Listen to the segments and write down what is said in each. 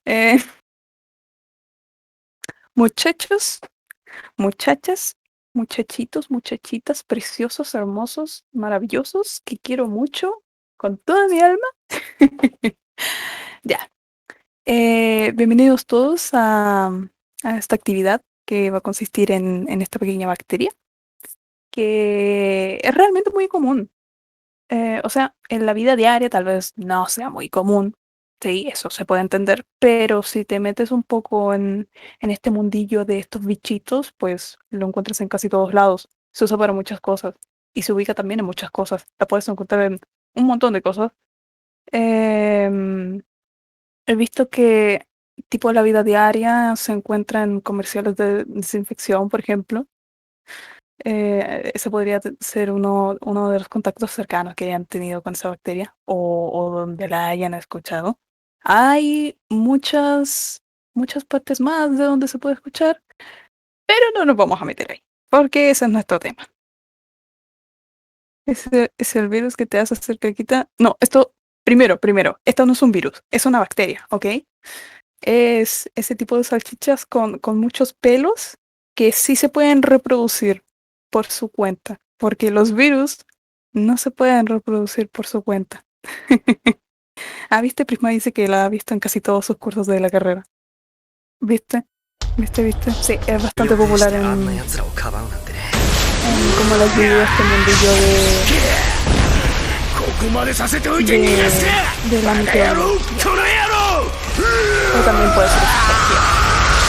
Eh, muchachos, muchachas, muchachitos, muchachitas, preciosos, hermosos, maravillosos, que quiero mucho, con toda mi alma. Ya. Bienvenidos todos a esta actividad que va a consistir en esta pequeña bacteria, que es realmente muy común. O sea, en la vida diaria tal vez no sea muy común, sí, eso se puede entender, pero si te metes un poco en este mundillo de estos bichitos, pues lo encuentras en casi todos lados. Se usa para muchas cosas y se ubica también en muchas cosas. La puedes encontrar en un montón de cosas. Em, He visto que tipo la vida diaria se encuentra en comerciales de desinfección, por ejemplo. Ese podría ser uno de los contactos cercanos que hayan tenido con esa bacteria o donde la hayan escuchado. Hay muchas partes más de donde se puede escuchar, pero no nos vamos a meter ahí, porque ese es nuestro tema. Ese es el virus que te hace hacer caquita. No, primero, esto no es un virus, es una bacteria, ¿ok? Es ese tipo de salchichas con muchos pelos que sí se pueden reproducir por su cuenta, porque los virus no se pueden reproducir por su cuenta. Ah, viste, Prisma dice que la ha visto en casi todos sus cursos de la carrera. ¿Viste? ¿Viste? Sí, es bastante 予定し popular てあんな奴らをかばうなんてね en cómo les vivió este mundillo ここまでさせておいて逃がすか de la バカ野郎 microbiología. この野郎 O también puede ser esta bacteria.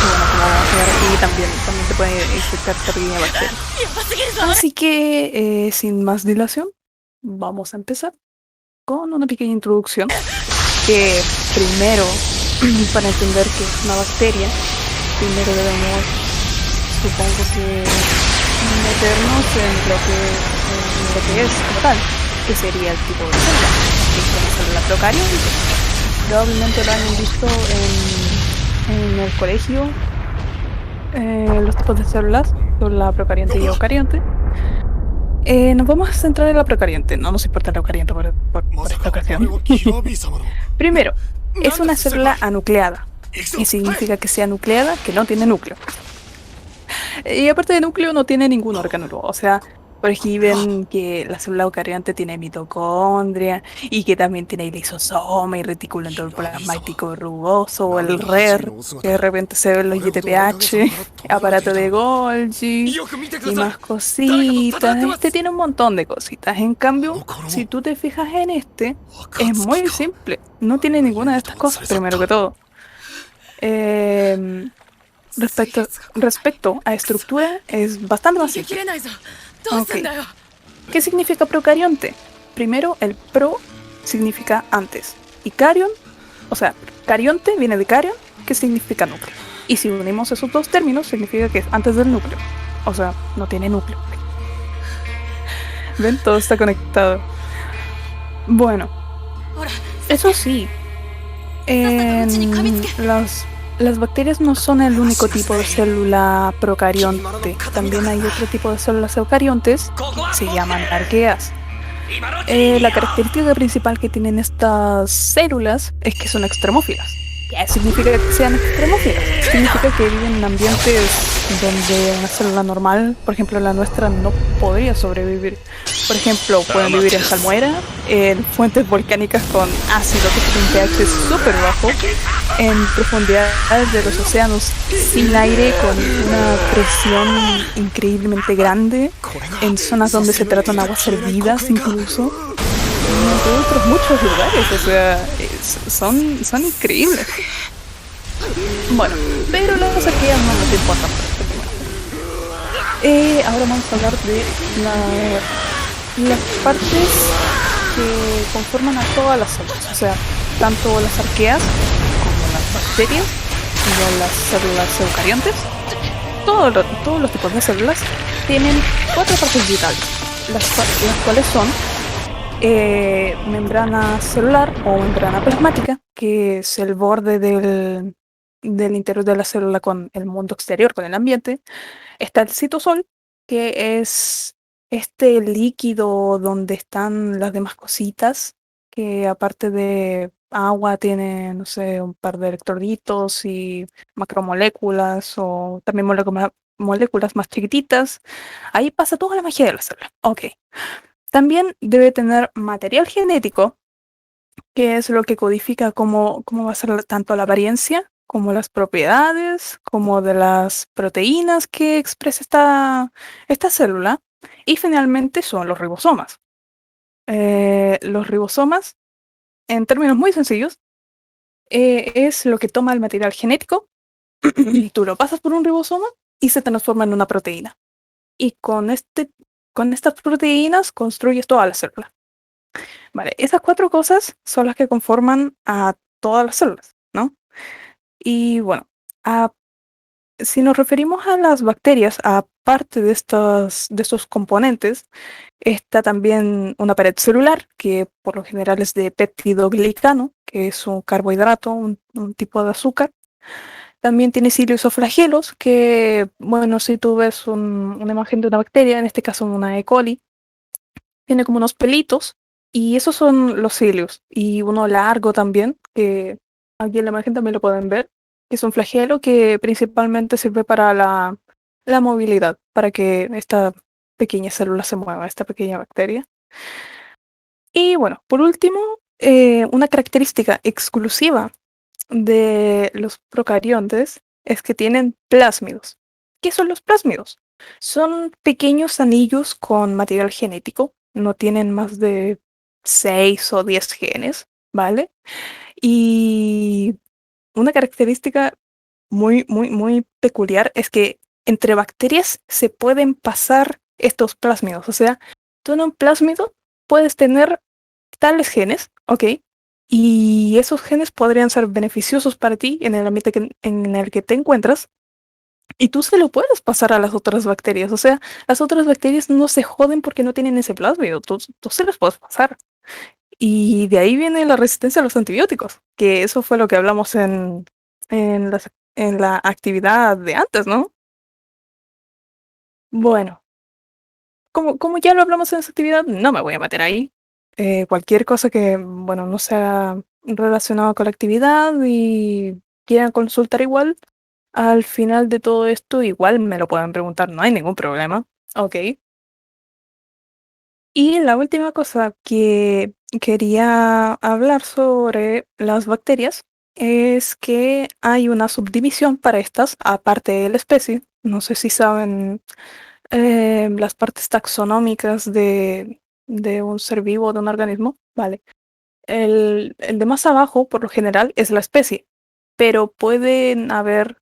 Y bueno, como vamos a ver aquí, también se puede infectar esta pequeña bacteria. Así que, sin más dilación, vamos a empezar con una pequeña introducción que primero, para entender que es una bacteria, primero debemos, supongo que, meternos en lo que es como tal, que sería el tipo de célula. Es una célula procarionte. Probablemente lo hayan visto en el colegio, los tipos de células son la procarionte y eucarionte. Nos vamos a centrar en la procarionte, no nos importa la eucarionte por まさ esta かあれ ocasión. はキラー B 様の Primero, es なんだ una 先 célula 輩 anucleada. 行くぞ Y significa que sea nucleada, que no tiene núcleo. Y aparte de núcleo no tiene ningún orgánulo. O sea, por aquí ven que la célula eucarionte tiene mitocondria y que también tiene lisosoma y retículo endoplasmático rugoso o el RER, que de repente se ven los YTPH, aparato de Golgi よく見てくだ y さい más 誰かと戦 cositas. ってま Este す tiene un montón de cositas. En こ cambio, の頃 si も tú te fijas en este, es 暁 muy か simple. No tiene ninguna de estas cosas, primero que todo. Em, 水月が来ない respecto a estructura, es bastante más 逃げき simple. れないぞどうすんだよ ¿Qué significa procarionte? Primero, el pro significa antes. Y carion, o sea, carionte viene de carion, que significa núcleo. Y si unimos esos dos términos, significa que es antes del núcleo. O sea, no tiene núcleo. ¿Ven? Todo está conectado. Bueno, ほら eso sí, las bacterias no son el único tipo de célula procarionte. También hay otro tipo de células eucariontes que se llaman arqueas. La característica principal que tienen estas células es que son extremófilas. ¿Qué significa que sean extremófilas? Significa que viven en ambientes donde una célula normal, por ejemplo la nuestra, no podría sobrevivir. Por ejemplo, pueden vivir en salmuera, en fuentes volcánicas con ácido que tiene un pH súper bajo, en profundidades de los océanos sin aire con una presión increíblemente grande, en zonas donde se tratan aguas hervidas incluso, entre otros muchos lugares, o sea, son increíbles. Bueno, pero las arqueas no nos importan por este momento. Ahora vamos a hablar de las partes que conforman a todas las células, o sea, tanto las arqueas como las bacterias, como las células eucariontes. Todos los tipos de células tienen cuatro partes vitales, las cuales son membrana celular o membrana plasmática, que es el borde del interior de la célula con el mundo exterior, con el ambiente. Está el citosol, que es este líquido donde están las demás cositas, que agua tiene, no sé, un par de electrolitos y macromoléculas o también moléculas más chiquititas. Ahí pasa toda la magia de la célula. Ok. También debe tener material genético, que es lo que codifica cómo va a ser tanto la apariencia como las propiedades, como de las proteínas que expresa esta célula. Y finalmente son los ribosomas. Los ribosomas, en términos muy sencillos, es lo que toma el material genético, y tú lo pasas por un ribosoma y se transforma en una proteína. Y con estas proteínas construyes toda la célula. Vale, esas cuatro cosas son las que conforman a todas las células, ¿no? Y bueno, a- si nos referimos a las bacterias, aparte de estos componentes, está también una pared celular, que por lo general es de peptidoglicano, que es un carbohidrato, un tipo de azúcar. También tiene cilios o flagelos, que, bueno, si tú ves una imagen de una bacteria, en este caso una E. coli, tiene como unos pelitos, y esos son los cilios. Y uno largo también, que aquí en la imagen también lo pueden ver, que es un flagelo que principalmente sirve para la movilidad, para que esta pequeña célula se mueva, esta pequeña bacteria. Y bueno, por último, una característica exclusiva de los procariontes es que tienen plásmidos. ¿Qué son los plásmidos? Son pequeños anillos con material genético, no tienen más de 6 o 10 genes, ¿vale? Y una característica muy peculiar es que entre bacterias se pueden pasar estos plásmidos. O sea, tú en un plásmido puedes tener tales genes, ¿ok? Y esos genes podrían ser beneficiosos para ti en el ambiente en el que te encuentras. Y tú se lo puedes pasar a las otras bacterias. O sea, las otras bacterias no se joden porque no tienen ese plásmido. Tú se los puedes pasar. Y de ahí viene la resistencia a los antibióticos, que eso fue lo que hablamos en, las- en la actividad de antes, ¿no? Bueno, como ya lo hablamos en esa actividad, no me voy a meter ahí. Cualquier cosa que, bueno, no sea relacionado con la actividad y quieran consultar igual, al final de todo esto igual me lo pueden preguntar, no hay ningún problema. Ok. Y la última cosa que quería hablar sobre las bacterias es que hay una subdivisión para estas, aparte de la especie. No sé si saben las partes taxonómicas de un ser vivo, de un organismo. Vale. El de más abajo, por lo general, es la especie, pero pueden haber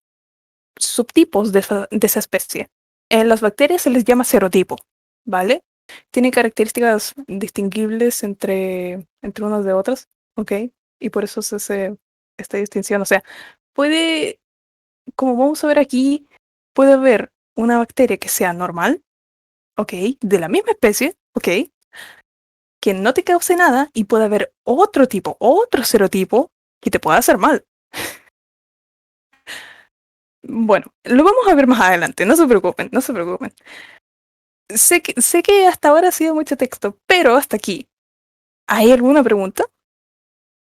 subtipos de esa especie. En las bacterias se les llama serotipo, ¿vale? Tienen características distinguibles entre unas de otras, ¿ok? Y por eso se hace esta distinción. O sea, puede, como vamos a ver aquí, puede haber una bacteria que sea normal, ¿ok? De la misma especie, ¿ok? Que no te cause nada y puede haber otro tipo, otro serotipo que te pueda hacer mal. Bueno, lo vamos a ver más adelante, no se preocupen, no se preocupen. Sé que hasta ahora ha sido mucho texto, pero hasta aquí. ¿Hay alguna pregunta?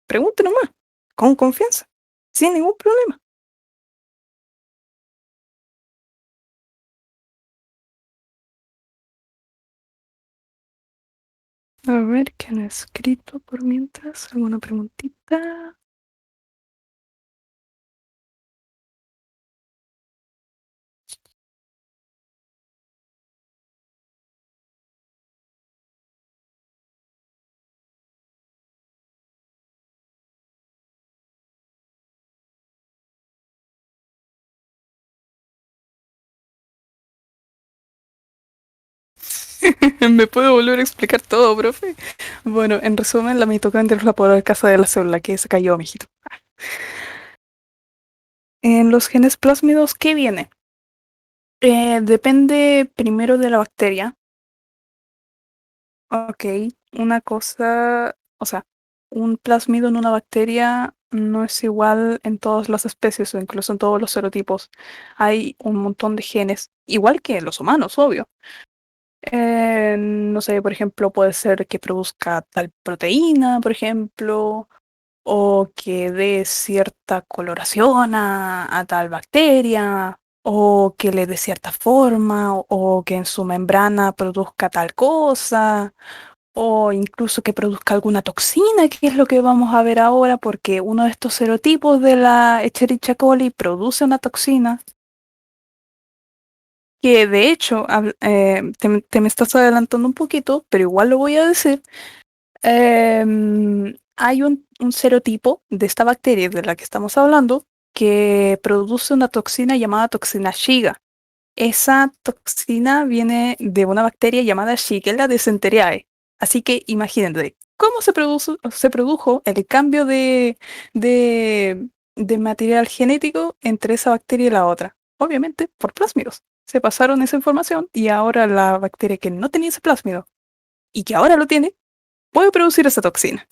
Pregunte nomás, con confianza, sin ningún problema. A ver, ¿qué han escrito por mientras? ¿Alguna preguntita? ¿Me puede volver a explicar todo, profe? Bueno, en resumen, la mitocondria es la poder casa de la célula que se cayó, mijito. En los genes plásmidos, ¿qué viene? Depende primero de la bacteria. Ok, una cosa, o sea, un plásmido en una bacteria no es igual en todas las especies o incluso en todos los serotipos. Hay un montón de genes, igual que en los humanos, obvio. No sé, por ejemplo, puede ser que produzca tal proteína, por ejemplo, o que dé cierta coloración a tal bacteria, o que le dé cierta forma, o que en su membrana produzca tal cosa, o incluso que produzca alguna toxina, que es lo que vamos a ver ahora, porque uno de estos serotipos de la Escherichia coli produce una toxina que de hecho te me estás adelantando un poquito, pero igual lo voy a decir. Hay un serotipo de esta bacteria de la que estamos hablando que produce una toxina llamada toxina Shiga. Esa toxina viene de una bacteria llamada Shigella dysenteriae. Así que imagínate, ¿cómo se produjo el cambio de material genético entre esa bacteria y la otra? Obviamente por plásmidos. Se pasaron esa información y ahora la bacteria que no tenía ese plásmido y que ahora lo tiene, puede producir esa toxina.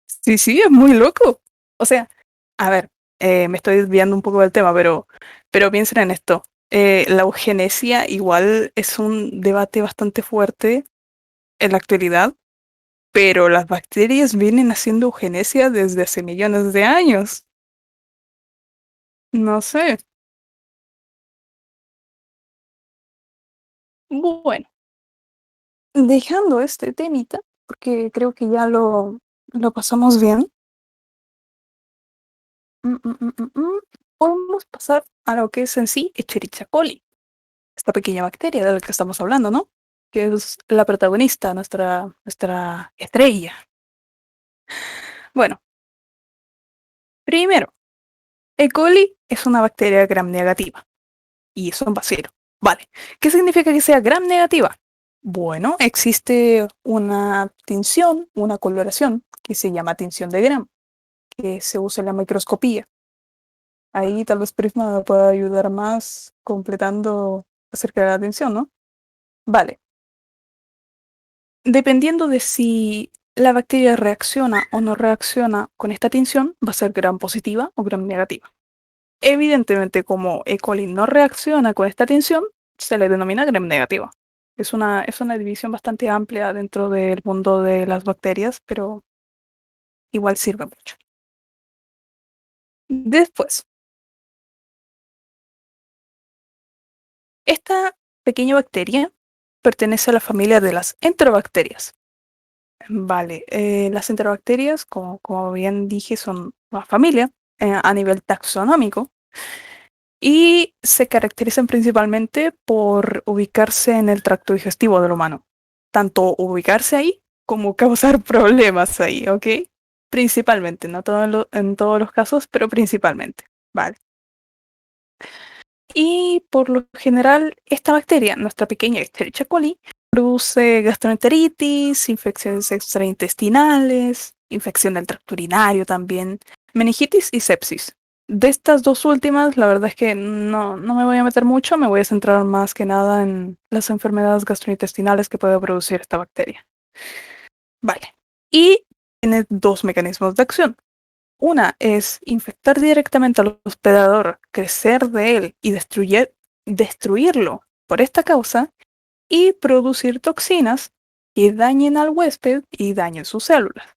Sí, sí, es muy loco. O sea, a ver, me estoy desviando un poco del tema, pero piensen en esto. La eugenesia igual es un debate bastante fuerte en la actualidad, pero las bacterias vienen haciendo eugenesia desde hace millones de años. No sé. Bueno, dejando este temita, porque creo que ya lo pasamos bien, mm, mm, mm, mm, mm, podemos pasar a lo que es en sí Escherichia coli. Esta pequeña bacteria de la que estamos hablando, ¿no? Que es la protagonista, nuestra estrella. Bueno, primero, E. coli es una bacteria gram negativa y es un bacilo. Vale, ¿qué significa que sea gram negativa? Bueno, existe una tinción, una coloración que se llama tinción de Gram, que se usa en la microscopía. Ahí tal vez Prisma me pueda ayudar más completando acerca de la tinción, ¿no? Vale, dependiendo de si la bacteria reacciona o no reacciona con esta tinción, va a ser gram positiva o gram negativa. Evidentemente, como E. coli no reacciona con esta tinción, se le denomina gram negativa. Es una división bastante amplia dentro del mundo de las bacterias, pero igual sirve mucho. Después, esta pequeña bacteria pertenece a la familia de las enterobacterias. Vale, las enterobacterias, como bien dije, son una familia a nivel taxonómico y se caracterizan principalmente por ubicarse en el tracto digestivo del humano. Tanto ubicarse ahí como causar problemas ahí, ¿ok? Principalmente, no en todos los casos, pero principalmente. Vale. Y por lo general, esta bacteria, nuestra pequeña Escherichia coli, produce gastroenteritis, infecciones extraintestinales, infección del tracto urinario también, meningitis y sepsis. De estas dos últimas, la verdad es que no me voy a meter mucho, me voy a centrar más que nada en las enfermedades gastrointestinales que puede producir esta bacteria. Vale. Y tiene dos mecanismos de acción. Una es infectar directamente al hospedador, crecer de él y destruirlo por esta causa y producir toxinas que dañen al huésped y dañen sus células.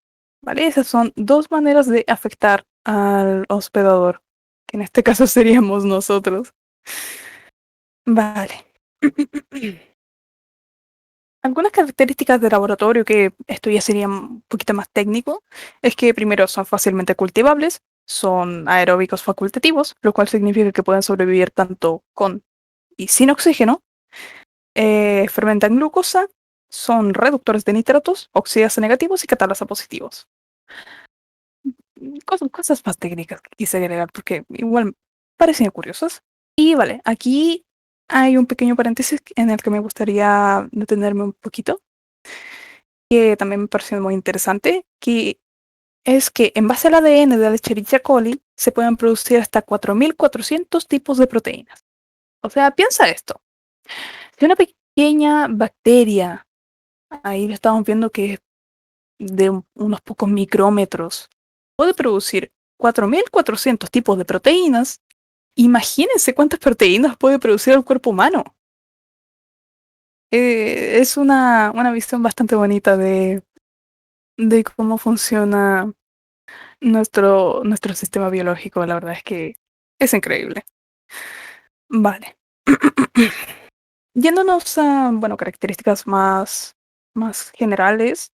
¿Vale? Esas son dos maneras de afectar al hospedador, que en este caso seríamos nosotros. Vale. Algunas características de laboratorio, que esto ya sería un poquito más técnico, es que primero son fácilmente cultivables, son aeróbicos facultativos, lo cual significa que pueden sobrevivir tanto con y sin oxígeno, fermentan glucosa, son reductores de nitratos, oxidasa negativos y catalasa positivos. Cosas más técnicas que quise agregar porque igual parecían curiosas. Y vale, aquí hay un pequeño paréntesis en el que me gustaría detenerme un poquito, que también me pareció muy interesante, que es que en base al ADN de la Escherichia coli se pueden producir hasta 4.400 tipos de proteínas. O sea, piensa esto. Si una pequeña bacteria, ahí lo estamos viendo que es de unos pocos micrómetros, puede producir 4.400 tipos de proteínas, imagínense cuántas proteínas puede producir el cuerpo humano. Es una visión bastante bonita de cómo funciona nuestro sistema biológico. La verdad es que es increíble. Vale. Yéndonos a, bueno, características más generales,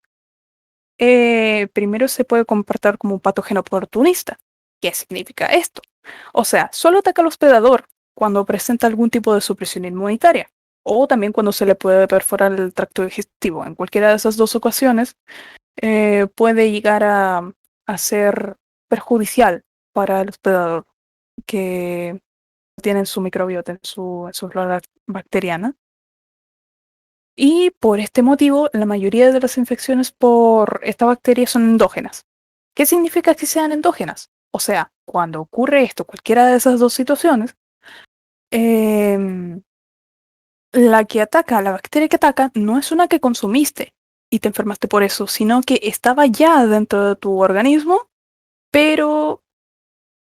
primero se puede comportar como un patógeno oportunista. ¿Qué significa esto? O sea, solo ataca al hospedador cuando presenta algún tipo de supresión inmunitaria, o también cuando se le puede perforar el tracto digestivo. En cualquiera de esas dos ocasiones, puede llegar a ser perjudicial para el hospedador que tiene en su microbiota, en su flora bacteriana. Y por este motivo, la mayoría de las infecciones por esta bacteria son endógenas. ¿Qué significa que sean endógenas? O sea, cuando ocurre esto, cualquiera de esas dos situaciones, em, la bacteria que ataca, no es una que consumiste y te enfermaste por eso, sino que estaba ya dentro de tu organismo, pero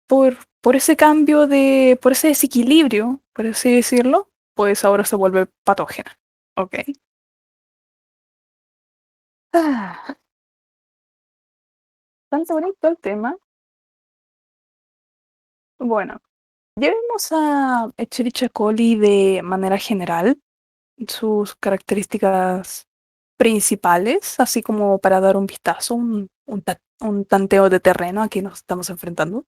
por ese cambio por ese desequilibrio, por así decirlo, pues ahora se vuelve patógena. ¿Ok? Ah, Bastante bonito el tema. Bueno, llevemos a Escherichia coli de manera general, sus características principales, así como para dar un vistazo, un tanteo de terreno a que nos estamos enfrentando.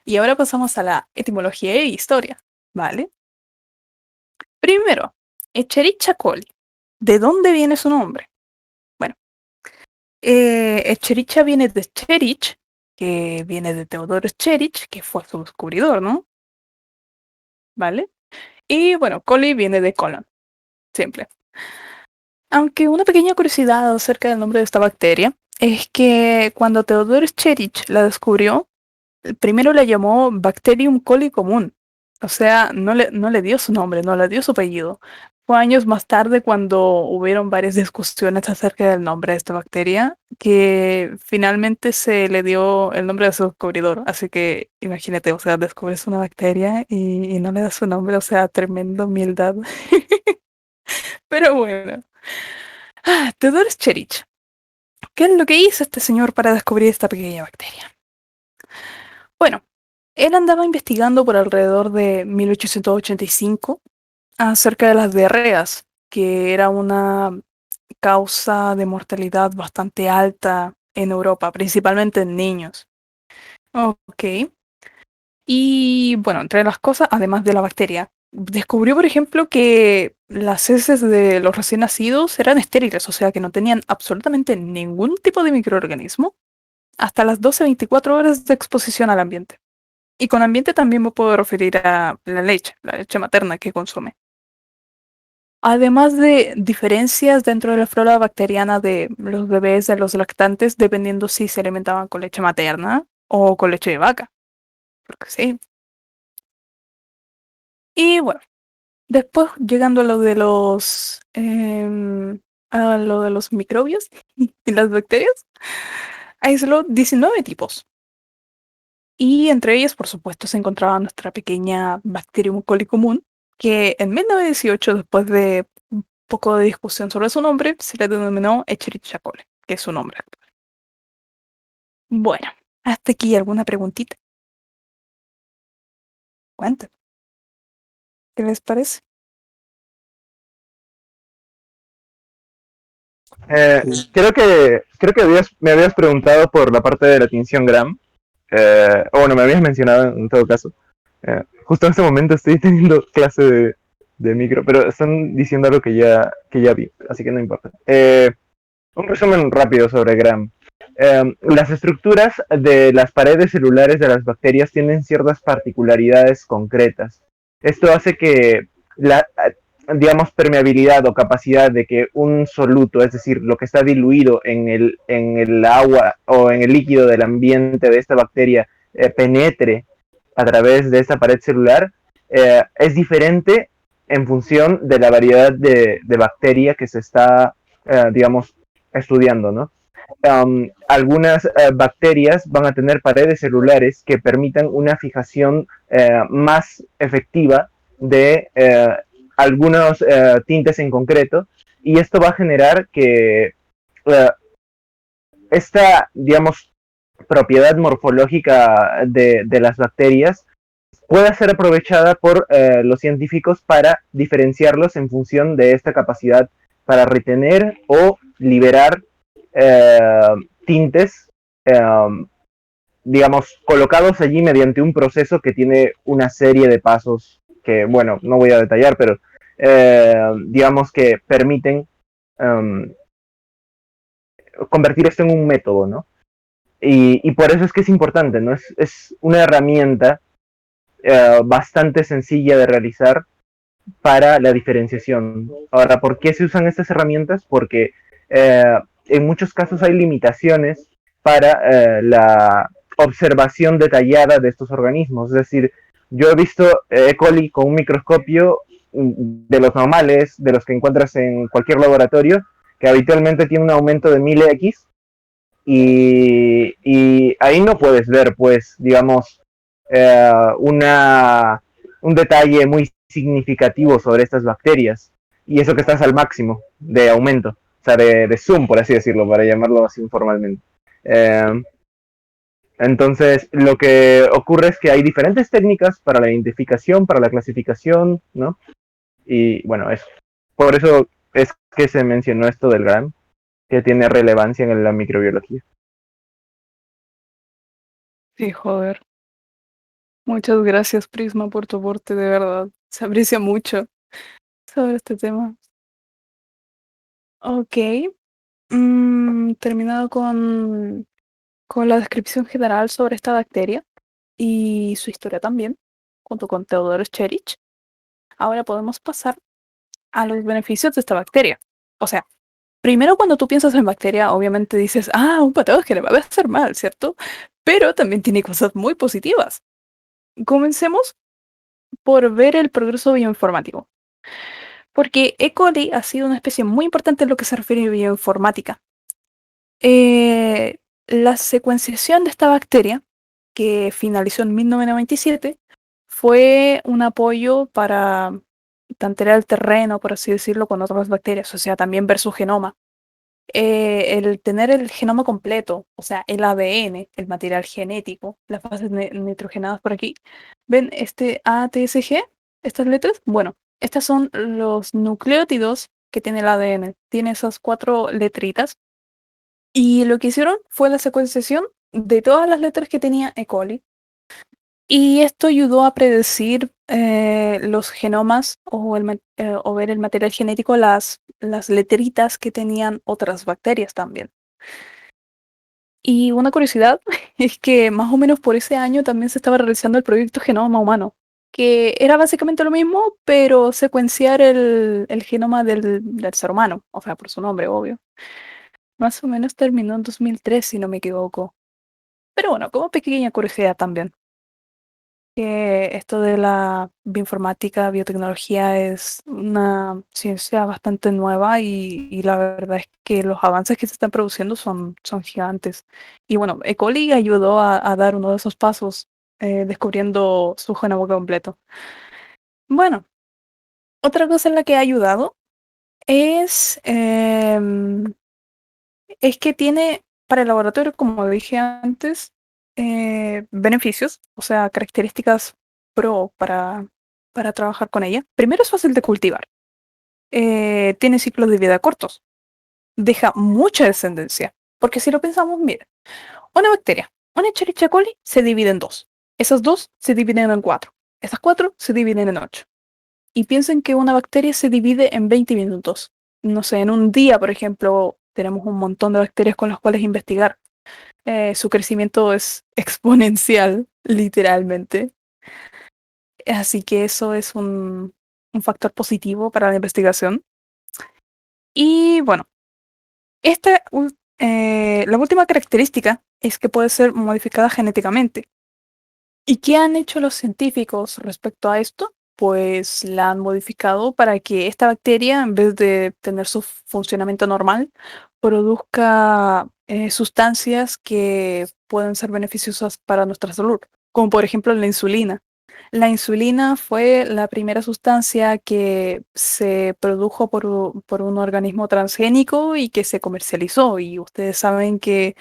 Y ahora pasamos a la etimología e historia, ¿vale? Primero, Escherichia coli. ¿De dónde viene su nombre? Bueno, Escherichia viene de Cherich, que viene de Theodor Cherich, que fue su descubridor, ¿no? ¿Vale? Y bueno, coli viene de colon, simple. Aunque una pequeña curiosidad acerca del nombre de esta bacteria es que cuando Theodor Escherichia la descubrió, primero la llamó Bacterium coli común. O sea, no le dio su nombre, no le dio su apellido. Fue años más tarde cuando hubieron varias discusiones acerca del nombre de esta bacteria que finalmente se le dio el nombre de su descubridor. Así que imagínate, o sea, descubres una bacteria y no le das su nombre, o sea, tremenda humildad. Pero bueno. Theodor Escherichia. ¿Qué es lo que hizo este señor para descubrir esta pequeña bacteria? Bueno, él andaba investigando por alrededor de 1885 acerca de las diarreas, que era una causa de mortalidad bastante alta en Europa, principalmente en niños. Ok. Y bueno, entre las cosas, además de la bacteria, descubrió, por ejemplo, que las heces de los recién nacidos eran estériles, o sea que no tenían absolutamente ningún tipo de microorganismo hasta las 12-24 horas de exposición al ambiente. Y con ambiente también me puedo referir a la leche materna que consume. Además de diferencias dentro de la flora bacteriana de los bebés, de los lactantes, dependiendo si se alimentaban con leche materna o con leche de vaca, porque sí. Y bueno, después llegando a lo de los microbios y las bacterias, aisló 19 tipos. Y entre ellas, por supuesto, se encontraba nuestra pequeña Bacterium coli común, que en 1918, después de un poco de discusión sobre su nombre, se le denominó Escherichia coli, que es su nombre actual. Bueno, hasta aquí alguna preguntita. Cuéntame, ¿qué les parece? Eh, creo que me habías preguntado por la parte de la tinción Gram. O bueno, me habías mencionado en todo caso. Justo en este momento estoy teniendo clase de micro, pero están diciendo algo que ya vi, así que no importa. Un resumen rápido sobre Gram. Las estructuras de las paredes celulares de las bacterias tienen ciertas particularidades concretas. Esto hace que la, digamos, permeabilidad o capacidad de que un soluto, es decir, lo que está diluido en el agua o en el líquido del ambiente de esta bacteria, penetre a través de esta pared celular, es diferente en función de la variedad de bacteria que se está, digamos, estudiando, ¿no? Algunas bacterias van a tener paredes celulares que permitan una fijación más efectiva de algunos tintes en concreto, y esto va a generar que esta, digamos, propiedad morfológica de las bacterias pueda ser aprovechada por los científicos para diferenciarlos en función de esta capacidad para retener o liberar eh, tintes, eh, digamos, colocados allí mediante un proceso que tiene una serie de pasos que, bueno, no voy a detallar, pero digamos que permiten um, convertir esto en un método, ¿no? Y por eso es que es importante, ¿no? Es una herramienta bastante sencilla de realizar para la diferenciación. Ahora, ¿por qué se usan estas herramientas? Porque en muchos casos hay limitaciones para la observación detallada de estos organismos. Es decir, yo he visto E. coli con un microscopio de los normales, de los que encuentras en cualquier laboratorio, que habitualmente tiene un aumento de 1000x y ahí no puedes ver, pues, digamos, eh, una, un detalle muy significativo sobre estas bacterias. Y eso que estás al máximo de aumento, o sea, de zoom, por así decirlo, para llamarlo así informalmente. Eh, entonces, lo que ocurre es que hay diferentes técnicas para la identificación, para la clasificación, ¿no? Y bueno, eso. Por eso es que se mencionó esto del GRAM, que tiene relevancia en la microbiología. Sí, joder. Muchas gracias, Prisma, por tu aporte, de verdad. Se aprecia mucho sobre este tema. Ok. Terminado con la descripción general sobre esta bacteria y su historia también, junto con Theodor Cherich. Ahora podemos pasar a los beneficios de esta bacteria. O sea, primero cuando tú piensas en bacteria, obviamente dices, un patógeno va a hacer mal, ¿cierto? Pero también tiene cosas muy positivas. Comencemos por ver el progreso bioinformático. Porque E. coli ha sido una especie muy importante en lo que se refiere a bioinformática. La secuenciación de esta bacteria, que finalizó en 1997, fue un apoyo para tantear el terreno, por así decirlo, con otras bacterias, o sea, también ver su genoma. El tener el genoma completo, o sea, el ADN, el material genético, las bases nitrogenadas por aquí. ¿Ven este ATSG? ¿Estas letras? Bueno, estas son los nucleótidos que tiene el ADN. Tiene esas 4 letritas. Y lo que hicieron fue la secuenciación de todas las letras que tenía E. coli. Y esto ayudó a predecir los genomas o ver el material genético, las letritas que tenían otras bacterias también. Y una curiosidad es que más o menos por ese año también se estaba realizando el proyecto Genoma Humano, que era básicamente lo mismo, pero secuenciar el genoma del ser humano, o sea, por su nombre, obvio. Más o menos terminó en 2003, si no me equivoco. Pero bueno, como pequeña curiosidad también, que esto de la bioinformática, biotecnología es una ciencia bastante nueva y la verdad es que los avances que se están produciendo son gigantes. Y bueno, E. coli ayudó a dar uno de esos pasos, descubriendo su genoma completo. Bueno, otra cosa en la que ha ayudado es, es que tiene para el laboratorio, como dije antes, beneficios, o sea, características pro para trabajar con ella. Primero es fácil de cultivar. Tiene ciclos de vida cortos. Deja mucha descendencia. Porque si lo pensamos, mira, una bacteria, una Escherichia coli, se divide en dos. Esas dos se dividen en cuatro. Esas cuatro se dividen en ocho. Y piensen que una bacteria se divide en 20 minutos. No sé, en un día, por ejemplo, tenemos un montón de bacterias con las cuales investigar. Su crecimiento es exponencial, literalmente. Así que eso es un factor positivo para la investigación. Y bueno, la última característica es que puede ser modificada genéticamente. ¿Y qué han hecho los científicos respecto a esto? Pues la han modificado para que esta bacteria, en vez de tener su funcionamiento normal, produzca sustancias que pueden ser beneficiosas para nuestra salud, como por ejemplo la insulina. La insulina fue la primera sustancia que se produjo por un organismo transgénico y que se comercializó. Y ustedes saben que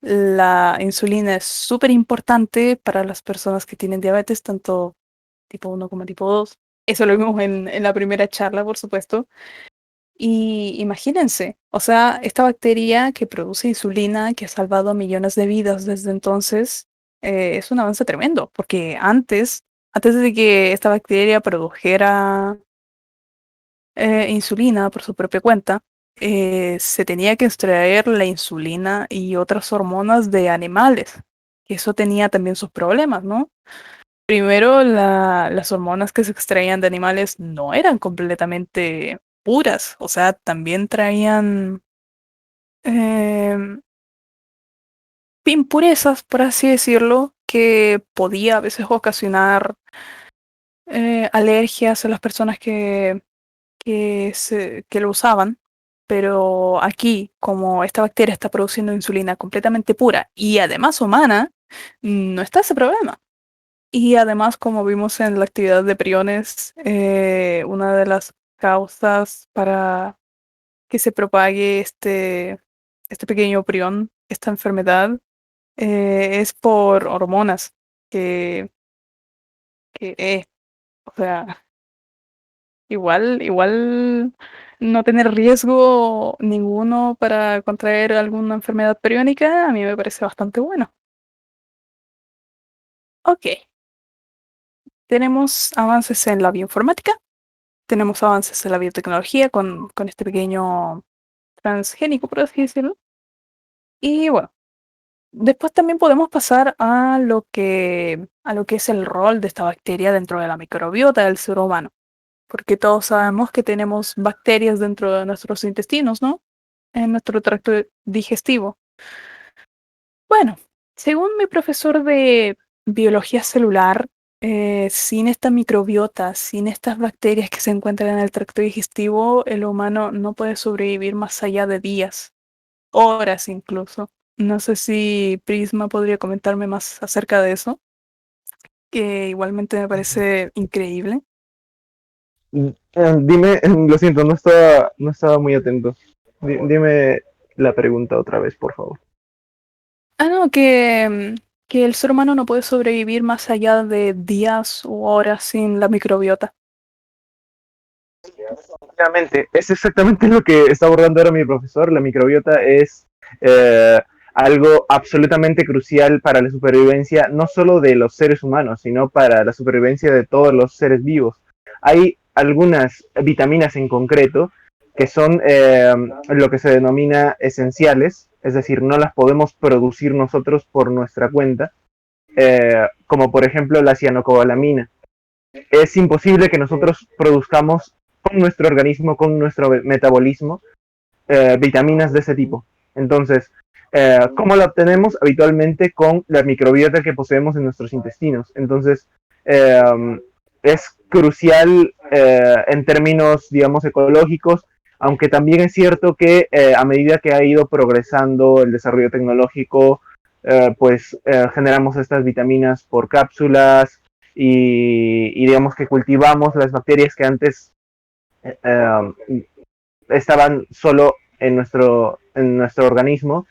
la insulina es súper importante para las personas que tienen diabetes, tanto tipo 1 como tipo 2. Eso lo vimos en la primera charla, por supuesto. Y imagínense, o sea, esta bacteria que produce insulina, que ha salvado millones de vidas desde entonces, es un avance tremendo, porque antes de que esta bacteria produjera insulina por su propia cuenta, se tenía que extraer la insulina y otras hormonas de animales. Y eso tenía también sus problemas, ¿no? Primero, las hormonas que se extraían de animales no eran completamente puras, o sea, también traían em, impurezas, por así decirlo, que podía a veces ocasionar alergias a las personas que lo usaban. Pero aquí, como esta bacteria está produciendo insulina completamente pura y además humana, no está ese problema. Y además, como vimos en la actividad de priones, una de las causas para que se propague este pequeño prión, esta enfermedad, es por hormonas, que, que o sea, igual no tener riesgo ninguno para contraer alguna enfermedad periónica, a mí me parece bastante bueno. Ok, tenemos avances en la bioinformática. Tenemos avances en la biotecnología con este pequeño transgénico, por así decirlo. Y bueno, después también podemos pasar a lo que es el rol de esta bacteria dentro de la microbiota del ser humano. Porque todos sabemos que tenemos bacterias dentro de nuestros intestinos, ¿no? En nuestro tracto digestivo. Bueno, según mi profesor de biología celular, sin esta microbiota, sin estas bacterias que se encuentran en el tracto digestivo, el humano no puede sobrevivir más allá de días, horas incluso. No sé si Prisma podría comentarme más acerca de eso, que igualmente me parece increíble. Dime, lo siento, no estaba muy atento. Dime la pregunta otra vez, por favor. Ah, no, que el ser humano no puede sobrevivir más allá de días u horas sin la microbiota. Efectivamente, es exactamente lo que está abordando ahora mi profesor. La microbiota es eh, algo absolutamente crucial para la supervivencia, no solo de los seres humanos, sino para la supervivencia de todos los seres vivos. Hay algunas vitaminas en concreto que son lo que se denomina esenciales, es decir, no las podemos producir nosotros por nuestra cuenta, como por ejemplo la cianocobalamina. Es imposible que nosotros produzcamos con nuestro organismo, con nuestro metabolismo, vitaminas de ese tipo. Entonces, ¿cómo la obtenemos? Habitualmente con la microbiota que poseemos en nuestros intestinos. Entonces, es crucial en términos, digamos, ecológicos, aunque también es cierto que a medida que ha ido progresando el desarrollo tecnológico, pues generamos estas vitaminas por cápsulas y digamos que cultivamos las bacterias que antes estaban solo en nuestro organismo.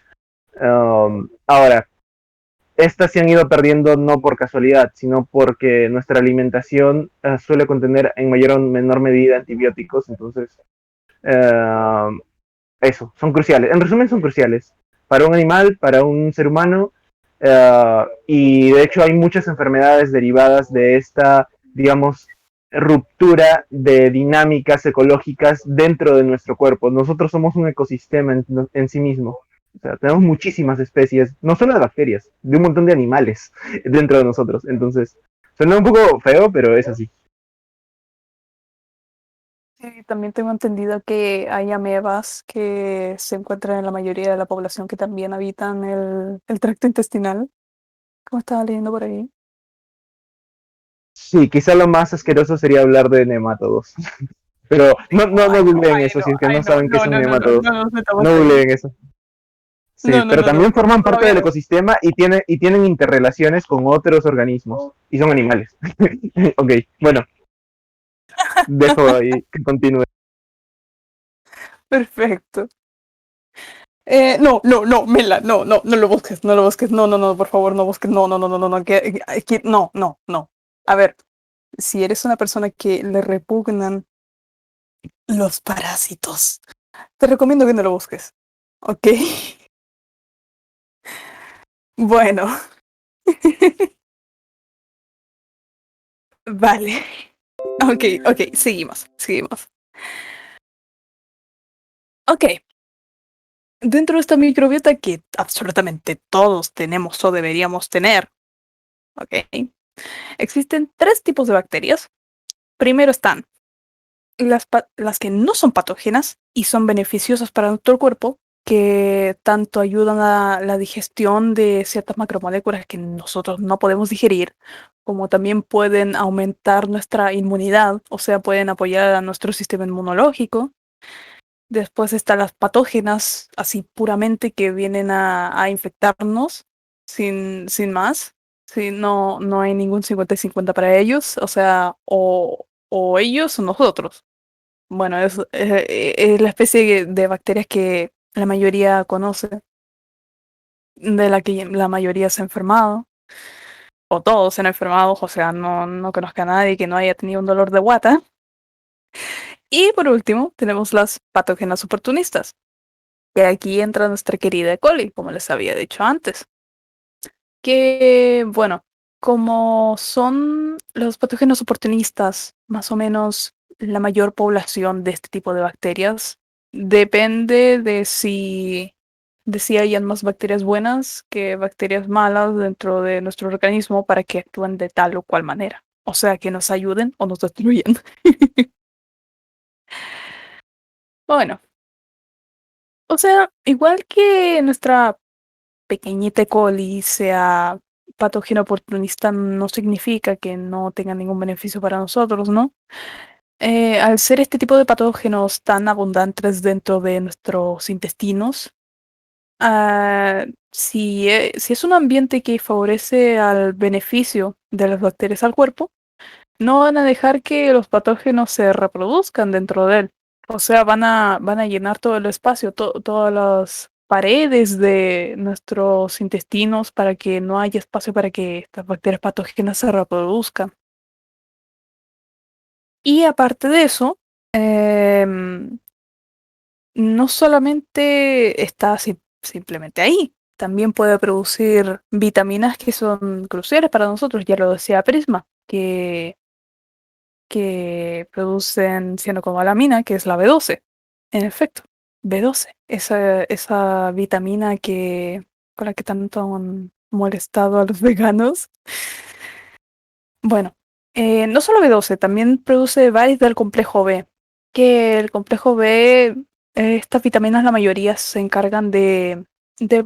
Ahora, estas se han ido perdiendo no por casualidad, sino porque nuestra alimentación suele contener en mayor o menor medida antibióticos, entonces eso, son cruciales. En resumen, son cruciales para un animal, para un ser humano, y de hecho hay muchas enfermedades derivadas de esta, digamos, ruptura de dinámicas ecológicas dentro de nuestro cuerpo. Nosotros somos un ecosistema en sí mismo. O sea, tenemos muchísimas especies, no solo de bacterias, de un montón de animales dentro de nosotros. Entonces, suena un poco feo, pero es así. Sí, también tengo entendido que hay amebas que se encuentran en la mayoría de la población que también habitan el tracto intestinal, como estaba leyendo por ahí. Sí, quizá lo más asqueroso sería hablar de nemátodos. Pero no Ay, no, googleen ay, eso no, si es que ay, no no, saben qué no, son no, no, no, nematodos. no nos metamos No ahí. googleen eso. Sí, pero también forman parte del todavía no. ecosistema y tienen interrelaciones con otros organismos y son animales. Ok, bueno, dejo ahí que continúe. Perfecto. No, Mela, no lo busques, no, por favor, no busques, no, no. A ver, si eres una persona que le repugnan los parásitos, te recomiendo que no lo busques, ¿ok? Bueno, vale. Ok, seguimos. Ok, dentro de esta microbiota que absolutamente todos tenemos o deberíamos tener, ¿ok? Existen tres tipos de bacterias. Primero están las que no son patógenas y son beneficiosas para nuestro cuerpo, que tanto ayudan a la digestión de ciertas macromoléculas que nosotros no podemos digerir, como también pueden aumentar nuestra inmunidad, o sea, pueden apoyar a nuestro sistema inmunológico. Después están las patógenas, así puramente que vienen a infectarnos sin más. Sí, no hay ningún 50 y 50 para ellos, o sea, o ellos o nosotros. Bueno, es la especie de bacterias que la mayoría conoce, de la que la mayoría se ha enfermado, o todos se han enfermado, o sea, no conozca a nadie que no haya tenido un dolor de guata. Y por último, tenemos las patógenas oportunistas, que aquí entra nuestra querida E. coli, como les había dicho antes. Que, bueno, como son los patógenos oportunistas, más o menos la mayor población de este tipo de bacterias, depende de si hayan más bacterias buenas que bacterias malas dentro de nuestro organismo para que actúen de tal o cual manera. O sea, que nos ayuden o nos destruyen. Bueno, o sea, igual que nuestra pequeñita E. coli sea patógeno oportunista, no significa que no tenga ningún beneficio para nosotros, ¿no? Al ser este tipo de patógenos tan abundantes dentro de nuestros intestinos, si es un ambiente que favorece al beneficio de las bacterias al cuerpo, no van a dejar que los patógenos se reproduzcan dentro de él. O sea, van a llenar todo el espacio, todas las paredes de nuestros intestinos para que no haya espacio para que estas bacterias patógenas se reproduzcan. Y aparte de eso, no solamente está simplemente ahí, también puede producir vitaminas que son cruciales para nosotros, ya lo decía Prisma, que producen cianocobalamina, que es la B12. En efecto, B12, esa vitamina con la que tanto han molestado a los veganos. Bueno, no solo B12, también produce varios del complejo B, que el complejo B, estas vitaminas la mayoría se encargan de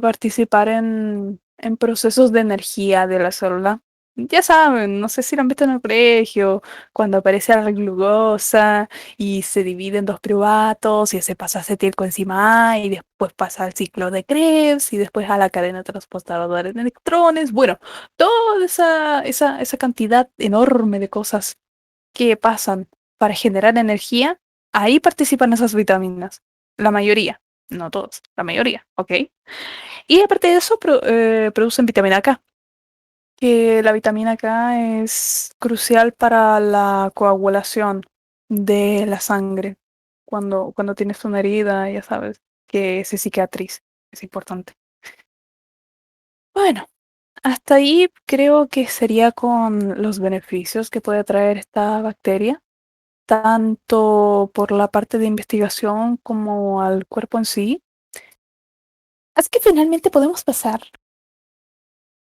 participar en procesos de energía de la célula. Ya saben, no sé si lo han visto en el colegio, cuando aparece la glucosa y se divide en dos piruvatos y se pasa acetilcoenzima A y después pasa al ciclo de Krebs y después a la cadena transportadora de electrones. Bueno, toda esa cantidad enorme de cosas que pasan para generar energía, ahí participan esas vitaminas. La mayoría, no todos, la mayoría, ¿ok? Y aparte de eso, producen vitamina K, que la vitamina K es crucial para la coagulación de la sangre. Cuando tienes una herida, ya sabes que se cicatriz, es importante. Bueno. Hasta ahí creo que sería con los beneficios que puede traer esta bacteria, tanto por la parte de investigación como al cuerpo en sí. Así que finalmente podemos pasar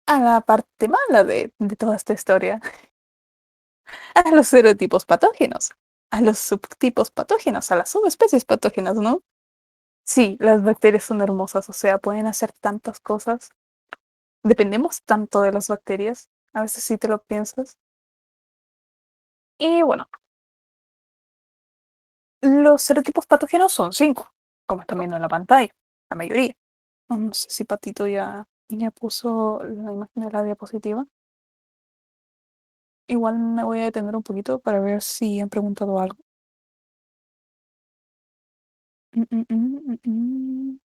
a la parte mala de toda esta historia, a los serotipos patógenos, a los subtipos patógenos, a las subespecies patógenas, ¿no? Sí, las bacterias son hermosas, o sea, pueden hacer tantas cosas. Dependemos tanto de las bacterias, a veces sí te lo piensas. Y bueno, los serotipos patógenos son cinco, como están viendo en la pantalla, la mayoría. No sé si Patito ya puso la imagen de la diapositiva. Igual me voy a detener un poquito para ver si han preguntado algo. Mm, mm, mm, mm, mm.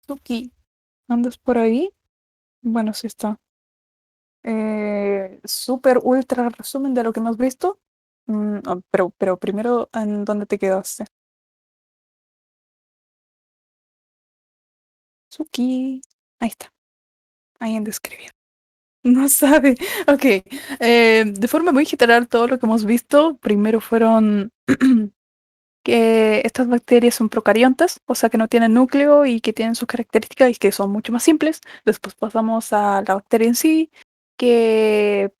Tuki, ¿andas por ahí? Bueno, sí está. Súper ultra resumen de lo que hemos visto. Pero primero, ¿en dónde te quedaste? Suki. Ahí está. Ahí en describir. No sabe. Ok. De forma muy general, todo lo que hemos visto, primero fueron que estas bacterias son procariontas, o sea que no tienen núcleo y que tienen sus características y que son mucho más simples. Después pasamos a la bacteria en sí, que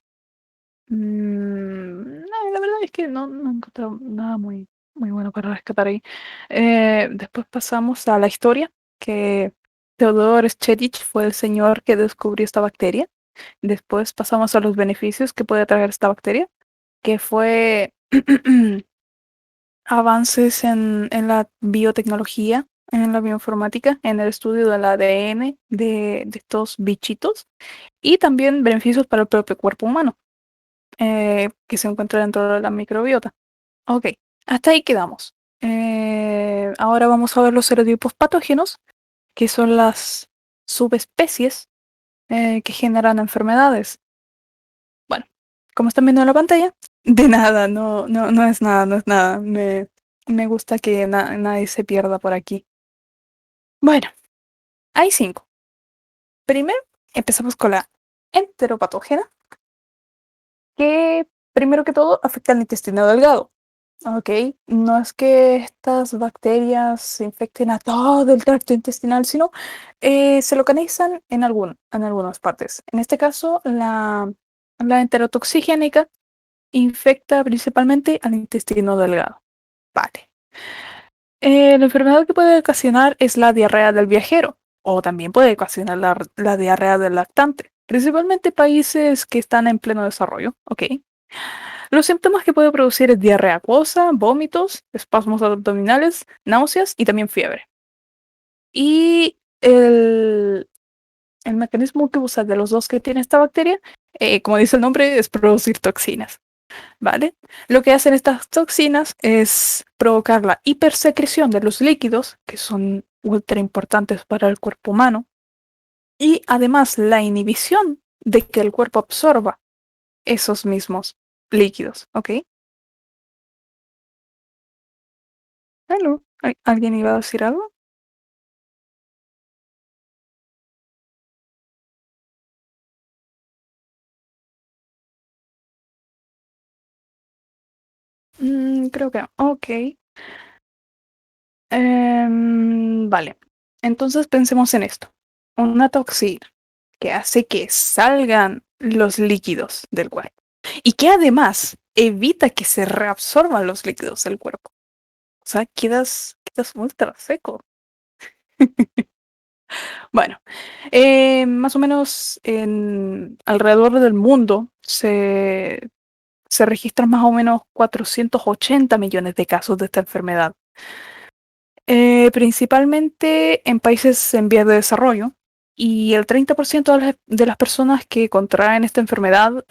no, la verdad es que no he encontrado nada muy bueno para rescatar ahí. Después pasamos a la historia, que Theodor Escherichia fue el señor que descubrió esta bacteria. Después pasamos a los beneficios que puede traer esta bacteria, que fue avances en la biotecnología, en la bioinformática, en el estudio del ADN de estos bichitos y también beneficios para el propio cuerpo humano, que se encuentra dentro de la microbiota. Ok, hasta ahí quedamos. Ahora vamos a ver los serotipos patógenos, que son las subespecies que generan enfermedades. Bueno, como están viendo en la pantalla, de nada, no es nada, no es nada. Me gusta que nadie se pierda por aquí. Bueno, hay 5. Primero, empezamos con la enteropatógena, que primero que todo afecta al intestino delgado. Ok, no es que estas bacterias se infecten a todo el tracto intestinal, sino se localizan en algunas partes. En este caso, la enterotoxigénica infecta principalmente al intestino delgado. Vale. La enfermedad que puede ocasionar es la diarrea del viajero, o también puede ocasionar la diarrea del lactante, principalmente países que están en pleno desarrollo. Ok. Los síntomas que puede producir es diarrea acuosa, vómitos, espasmos abdominales, náuseas y también fiebre. Y el mecanismo que usa de los dos que tiene esta bacteria, como dice el nombre, es producir toxinas. ¿Vale? Lo que hacen estas toxinas es provocar la hipersecreción de los líquidos, que son ultra importantes para el cuerpo humano, y además la inhibición de que el cuerpo absorba esos mismos líquidos, ¿ok? Hello. ¿Alguien iba a decir algo? Creo que no. Ok. Vale. Entonces pensemos en esto. Una toxina que hace que salgan los líquidos del cuerpo y que además evita que se reabsorban los líquidos del cuerpo. O sea, quedas ultra seco. Bueno, más o menos alrededor del mundo se registran más o menos 480 millones de casos de esta enfermedad. Principalmente en países en vías de desarrollo. Y el 30% de las personas que contraen esta enfermedad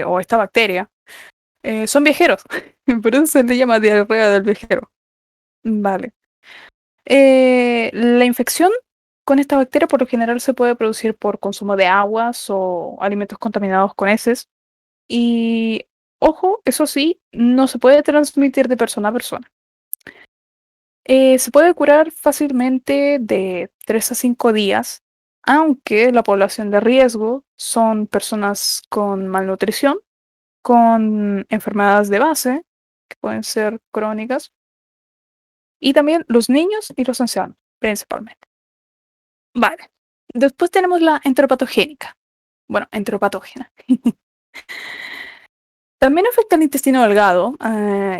o esta bacteria son viajeros. Por eso se le llama diarrea del viajero. Vale. La infección con esta bacteria por lo general se puede producir por consumo de aguas o alimentos contaminados con heces. Y, ojo, eso sí, no se puede transmitir de persona a persona. Se puede curar fácilmente de 3 a 5 días, aunque la población de riesgo son personas con malnutrición, con enfermedades de base, que pueden ser crónicas, y también los niños y los ancianos, principalmente. Vale. Después tenemos la enteropatogénica. Bueno, enteropatógena. También afecta al intestino delgado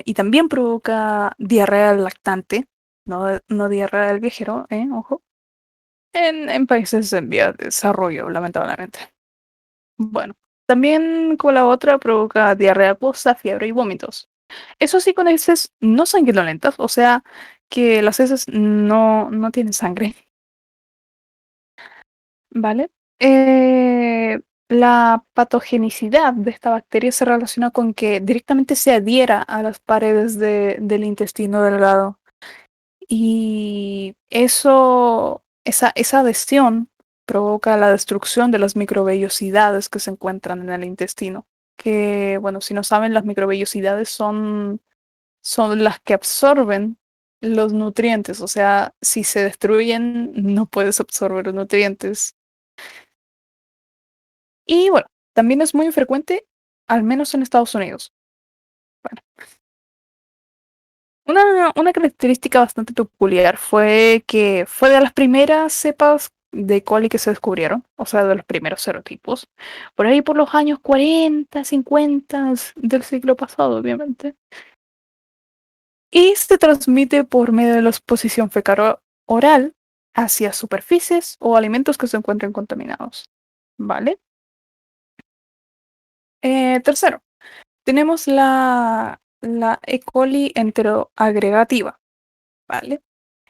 y también provoca diarrea del lactante, no diarrea del viajero, ojo, en países en vía de desarrollo, lamentablemente. Bueno, También con la otra provoca diarrea acuosa, fiebre y vómitos. Eso sí, con heces no sanguinolentas, o sea que las heces no tienen sangre, ¿vale? La patogenicidad de esta bacteria se relaciona con que directamente se adhiera a las paredes del intestino delgado. Y esa adhesión provoca la destrucción de las microvellosidades que se encuentran en el intestino. Que, bueno, si no saben, las microvellosidades son las que absorben los nutrientes. O sea, si se destruyen, no puedes absorber los nutrientes. Y bueno, también es muy frecuente, al menos en Estados Unidos. Bueno, una característica bastante peculiar fue que fue de las primeras cepas de E. coli que se descubrieron, o sea, de los primeros serotipos, por ahí por los años 40, 50 del siglo pasado, obviamente. Y se transmite por medio de la exposición fecal oral hacia superficies o alimentos que se encuentren contaminados. ¿Vale? Tercero, tenemos la E. coli enteroagregativa. ¿Vale?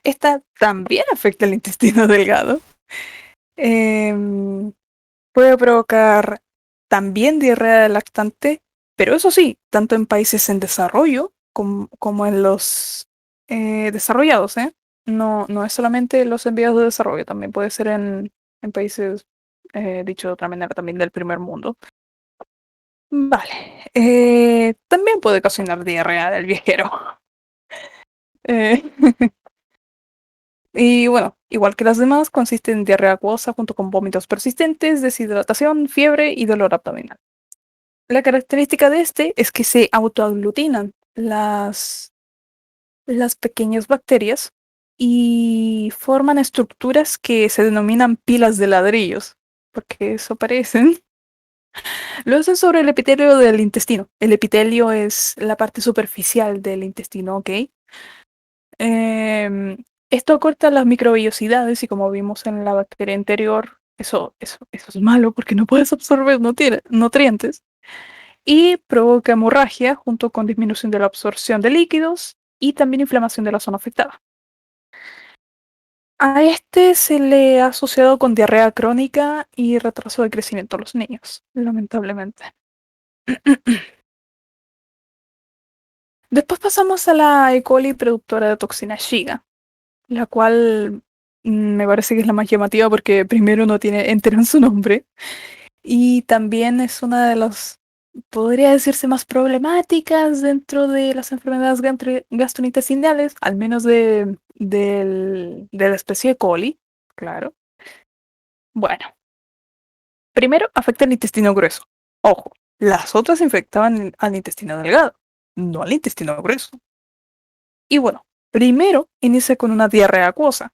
Esta también afecta el intestino delgado. Em, Puede provocar también diarrea lactante, pero eso sí, tanto en países en desarrollo como en los desarrollados, ¿eh? No es solamente los enviados de desarrollo, también puede ser en países, dicho de otra manera, también del primer mundo. Vale. También puede ocasionar diarrea del viajero. Eh, Y bueno, igual que las demás, consiste en diarrea acuosa junto con vómitos persistentes, deshidratación, fiebre y dolor abdominal. La característica de este es que se autoaglutinan las pequeñas bacterias y forman estructuras que se denominan pilas de ladrillos, porque eso parecen. Lo hacen sobre el epitelio del intestino. El epitelio es la parte superficial del intestino, ¿ok? Em, Esto corta las microvellosidades y como vimos en la bacteria anterior, eso es malo porque no puedes absorber nutrientes y provoca hemorragia junto con disminución de la absorción de líquidos y también inflamación de la zona afectada. A este se le ha asociado con diarrea crónica y retraso de crecimiento a los niños, lamentablemente. Después pasamos a la E. coli productora de toxina Shiga, la cual me parece que es la más llamativa porque primero no tiene entero en su nombre y también es una de las, podría decirse, más problemáticas dentro de las enfermedades gastrointestinales, al menos de la especie E. coli, claro. Bueno, primero afecta el intestino grueso. Ojo, las otras infectaban al intestino delgado, no al intestino grueso. Y bueno, primero inicia con una diarrea acuosa.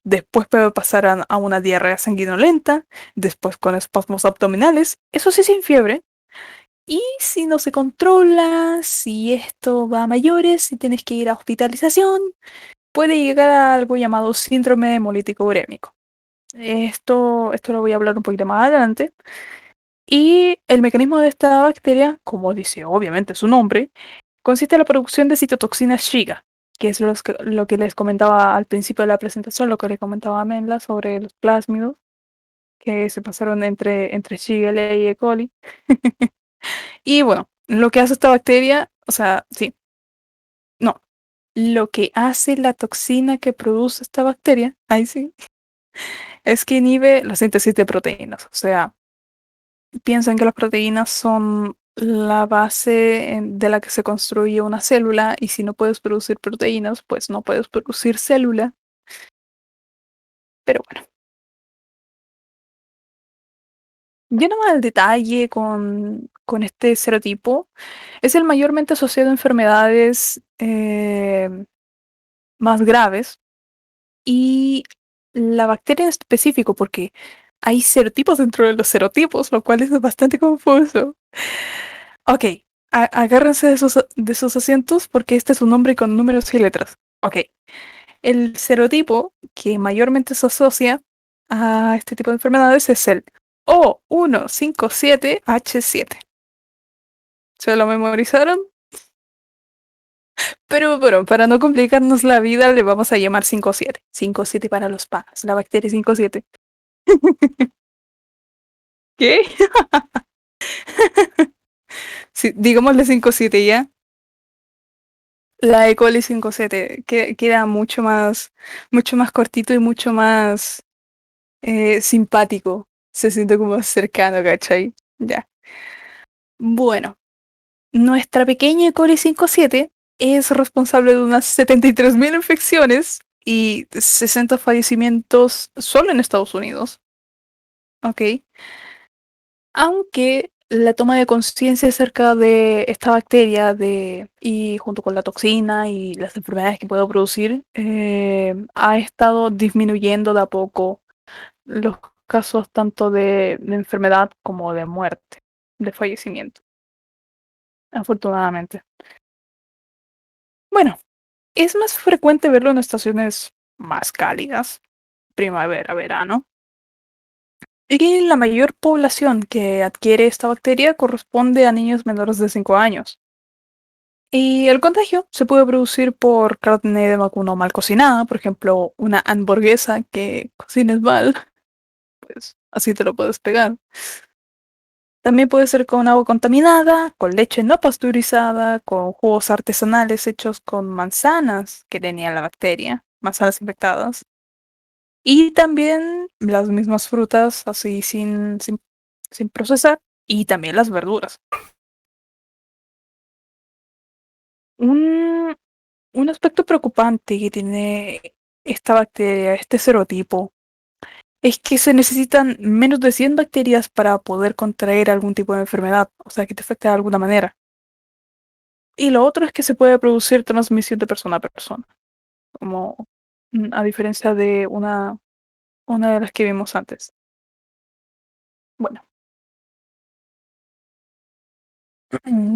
Después puede pasar a una diarrea sanguinolenta, después con espasmos abdominales, eso sí sin fiebre. Y si no se controla, si esto va a mayores, si tienes que ir a hospitalización, puede llegar a algo llamado síndrome hemolítico urémico. Esto lo voy a hablar un poquito más adelante. Y el mecanismo de esta bacteria, como dice obviamente su nombre, consiste en la producción de citotoxina Shiga, que es lo que les comentaba al principio de la presentación, lo que le comentaba a Menla sobre los plásmidos que se pasaron entre Shigella y E. coli. Y bueno, lo que hace esta bacteria, o sea, sí, no, lo que hace la toxina que produce esta bacteria, ahí sí, es que inhibe la síntesis de proteínas. O sea, piensan que las proteínas son la base de la que se construye una célula y si no puedes producir proteínas, pues no puedes producir célula. Pero bueno, yendo más al detalle con este serotipo, es el mayormente asociado a enfermedades más graves y la bacteria en específico, porque hay serotipos dentro de los serotipos, lo cual es bastante confuso. Ok, agárrense de sus asientos porque este es un nombre con números y letras. Ok, el serotipo que mayormente se asocia a este tipo de enfermedades es el O157H7. ¿Se lo memorizaron? Pero bueno, para no complicarnos la vida, le vamos a llamar 57. 57 para los panas, la bacteria 57. ¿Qué? Sí, digámosle 57 ya. La E. coli 57 queda mucho más cortito y mucho más simpático. Se siente como cercano, ¿cachai? Ya. Bueno, nuestra pequeña E. coli 57 es responsable de unas 73.000 infecciones y 60 fallecimientos solo en Estados Unidos. ¿Ok? Aunque la toma de conciencia acerca de esta bacteria y junto con la toxina y las enfermedades que puede producir, ha estado disminuyendo de a poco los casos tanto de enfermedad como de muerte, de fallecimiento, afortunadamente. Bueno, es más frecuente verlo en estaciones más cálidas, primavera, verano. Y la mayor población que adquiere esta bacteria corresponde a niños menores de 5 años. Y el contagio se puede producir por carne de vacuno mal cocinada, por ejemplo, una hamburguesa que cocines mal, pues así te lo puedes pegar. También puede ser con agua contaminada, con leche no pasteurizada, con jugos artesanales hechos con manzanas que tenían la bacteria, manzanas infectadas. Y también las mismas frutas así sin procesar y también las verduras. Un, un aspecto preocupante que tiene esta bacteria, este serotipo, es que se necesitan menos de 100 bacterias para poder contraer algún tipo de enfermedad, o sea, que te afecte de alguna manera. Y lo otro es que se puede producir transmisión de persona a persona, como a diferencia de una de las que vimos antes. Bueno,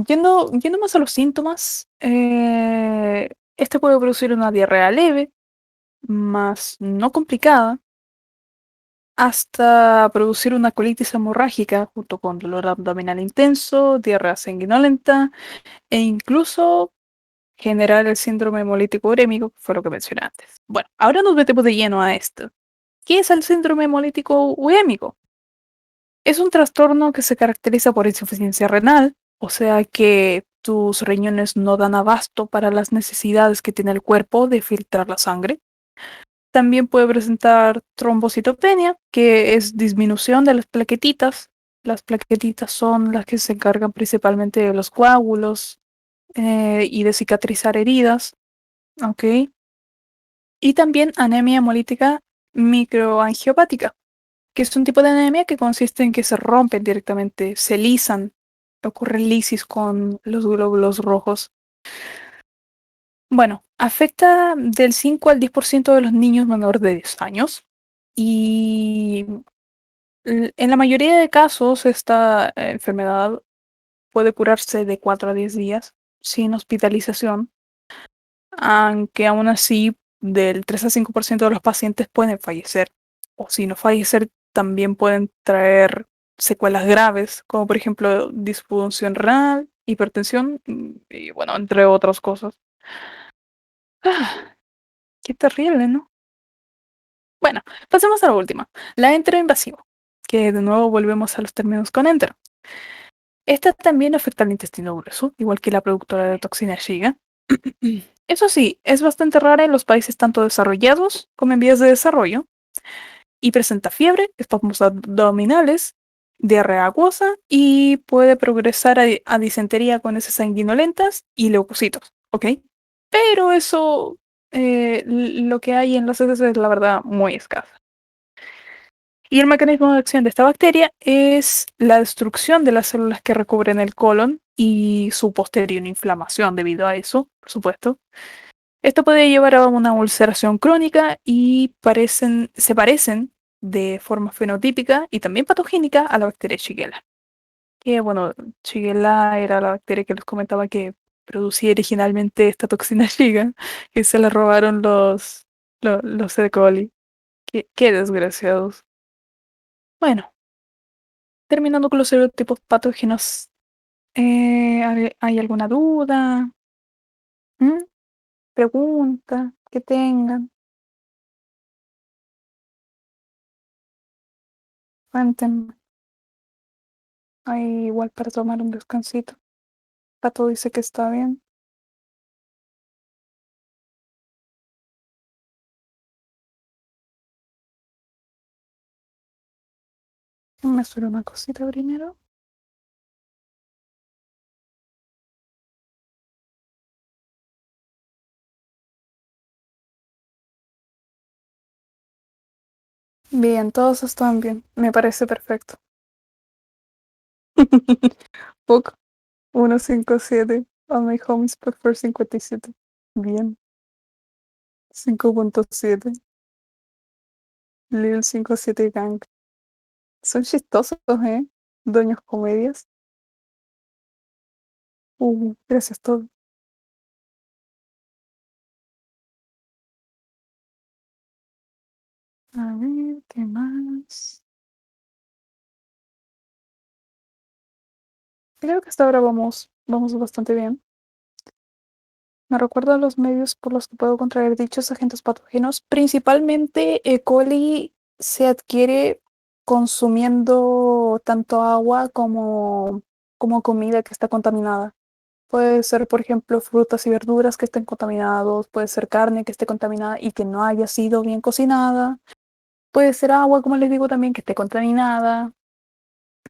yendo más a los síntomas, este puede producir una diarrea leve, más no complicada, hasta producir una colitis hemorrágica junto con dolor abdominal intenso, diarrea sanguinolenta e incluso generar el síndrome hemolítico urémico, que fue lo que mencioné antes. Bueno, ahora nos metemos de lleno a esto. ¿Qué es el síndrome hemolítico urémico? Es un trastorno que se caracteriza por insuficiencia renal, o sea que tus riñones no dan abasto para las necesidades que tiene el cuerpo de filtrar la sangre. También puede presentar trombocitopenia, que es disminución de las plaquetitas. Las plaquetitas son las que se encargan principalmente de los coágulos y de cicatrizar heridas. ¿Ok? Y también anemia hemolítica microangiopática, que es un tipo de anemia que consiste en que se rompen directamente, se lisan, ocurre lisis con los glóbulos rojos. Bueno, afecta del 5 al 10% de los niños menores de 10 años y en la mayoría de casos esta enfermedad puede curarse de 4 a 10 días sin hospitalización, aunque aún así del 3 a 5% de los pacientes pueden fallecer. O si no fallecer, también pueden traer secuelas graves, como por ejemplo disfunción renal, hipertensión y bueno, entre otras cosas. Ah, qué terrible, ¿no? Bueno, pasemos a la última, la enteroinvasiva, que de nuevo volvemos a los términos con entero. Esta también afecta al intestino grueso, igual que la productora de toxina Shiga. Eso sí, es bastante rara en los países tanto desarrollados como en vías de desarrollo y presenta fiebre, espasmos abdominales, diarrea acuosa y puede progresar a disentería con heces sanguinolentas y leucocitos, ¿ok? Pero eso, lo que hay en las heces es la verdad muy escasa. Y el mecanismo de acción de esta bacteria es la destrucción de las células que recubren el colon y su posterior inflamación debido a eso, por supuesto. Esto puede llevar a una ulceración crónica y se parecen de forma fenotípica y también patogénica a la bacteria Shigella. Que bueno, Shigella era la bacteria que les comentaba que producía originalmente esta toxina Shiga, que se la robaron los E. coli. Qué desgraciados. Bueno. terminando con los serotipos patógenos, ¿hay alguna duda? ¿Mm? ¿Pregunta que tengan? Cuéntenme. Hay igual para tomar un descansito. Pato dice que está bien. Me suena una cosita primero. Bien, todos están bien. Me parece perfecto. Book 157. All my homies prefer 57. Bien. 5.7. Lil 57 Gang. Son chistosos, ¿eh? Doños comedias. Gracias todo. A ver, ¿qué más? Creo que hasta ahora vamos bastante bien. Me recuerdo los medios por los que puedo contraer dichos agentes patógenos. Principalmente E. coli se adquiere consumiendo tanto agua como comida que está contaminada. Puede ser, por ejemplo, frutas y verduras que estén contaminados, puede ser carne que esté contaminada y que no haya sido bien cocinada. Puede ser agua, como les digo también, que esté contaminada.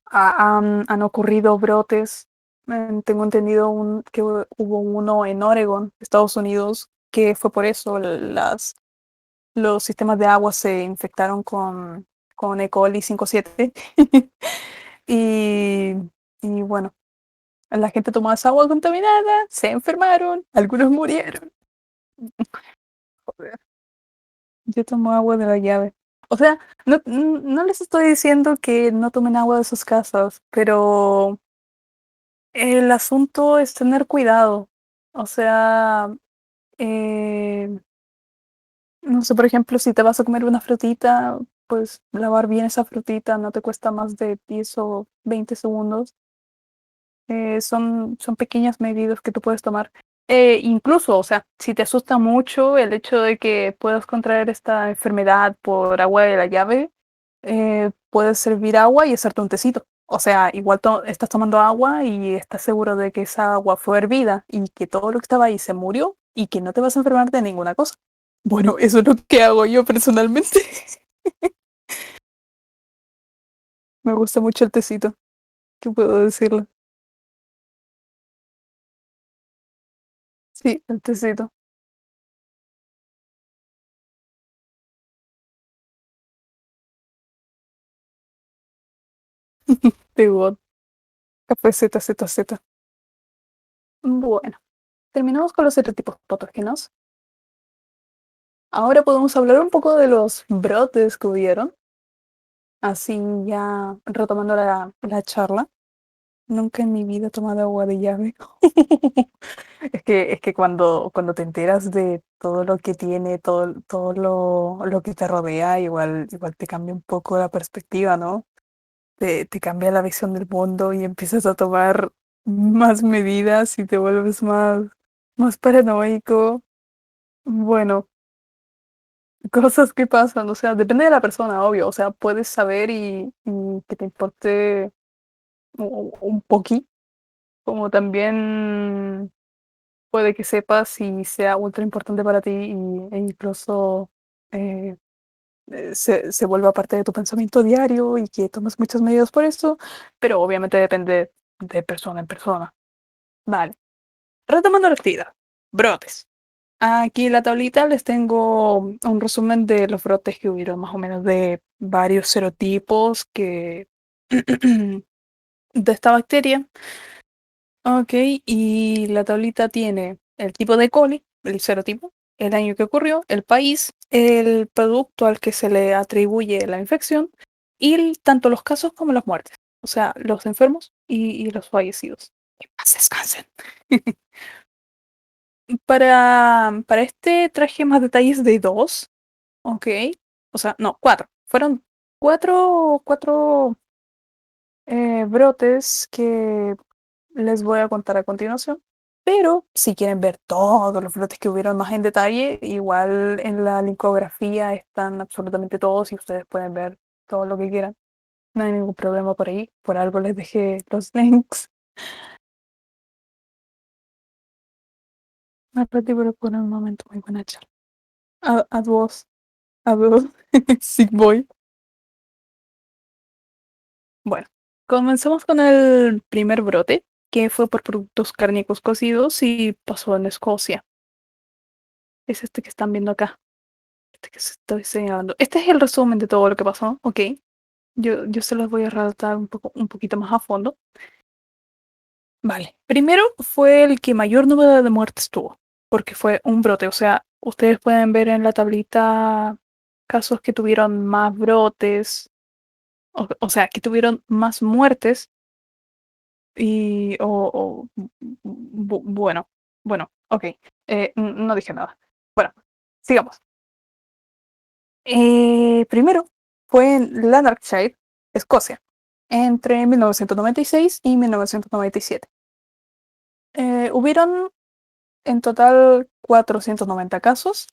Han ocurrido brotes. Tengo entendido que hubo uno en Oregon, Estados Unidos, que fue por eso. Los sistemas de agua se infectaron con E. coli 57. y, y bueno, la gente tomó esa agua contaminada, se enfermaron, algunos murieron. Joder, yo tomo agua de la llave. O sea, no les estoy diciendo que no tomen agua de sus casas, pero el asunto es tener cuidado. O sea, eh, no sé, por ejemplo, si te vas a comer una frutita, pues lavar bien esa frutita no te cuesta más de 10 o 20 segundos. Son pequeñas medidas que tú puedes tomar. Incluso, o sea, si te asusta mucho el hecho de que puedas contraer esta enfermedad por agua de la llave, puedes servir agua y hacerte un tecito. O sea, igual estás tomando agua y estás seguro de que esa agua fue hervida y que todo lo que estaba ahí se murió y que no te vas a enfermar de ninguna cosa. Bueno, eso es lo que hago yo personalmente. Me gusta mucho el tecito. ¿Qué puedo decirle? Sí, el tecito. De God. Café Z, Z, Z. Bueno, terminamos con los serotipos patógenos. Ahora podemos hablar un poco de los brotes que hubieron. Así ya retomando la charla. Nunca en mi vida he tomado agua de llave. Es que cuando te enteras de todo lo que tiene, todo lo que te rodea, igual te cambia un poco la perspectiva, ¿no? Te cambia la visión del mundo y empiezas a tomar más medidas y te vuelves más paranoico. Bueno, cosas que pasan, o sea, depende de la persona, obvio. O sea, puedes saber y que te importe un poquito, como también puede que sepas y sea ultra importante para ti e incluso eh, se vuelva parte de tu pensamiento diario y que tomes muchas medidas por eso, pero obviamente depende de persona en persona. Vale, retomando la actividad. Brotes. Aquí en la tablita les tengo un resumen de los brotes que hubieron más o menos de varios serotipos de esta bacteria. Ok, y la tablita tiene el tipo de coli, el serotipo, el año que ocurrió, el país, el producto al que se le atribuye la infección y tanto los casos como las muertes. O sea, los enfermos y los fallecidos. Que en paz descansen. Para este traje más detalles de dos, ok. O sea, no, cuatro. Fueron cuatro brotes que les voy a contar a continuación. Pero si quieren ver todos los brotes que hubieron más en detalle, igual en la linkografía están absolutamente todos y ustedes pueden ver todo lo que quieran. No hay ningún problema por ahí. Por algo les dejé los links. Me perdí por un momento. Muy buena charla. Adiós. Adiós. Sick boy. Bueno, comenzamos con el primer brote, que fue por productos cárnicos cocidos y pasó en Escocia. Es este que están viendo acá. Este que se estoy señalando. Este es el resumen de todo lo que pasó, ok. Yo se los voy a relatar un poquito más a fondo. Vale. Primero fue el que mayor número de muertes tuvo, porque fue un brote. O sea, ustedes pueden ver en la tablita casos que tuvieron más brotes, o sea, que tuvieron más muertes y, bueno, ok. No dije nada. Bueno, sigamos. Primero fue en Lanarkshire, Escocia, entre 1996 y 1997. Hubieron en total 490 casos,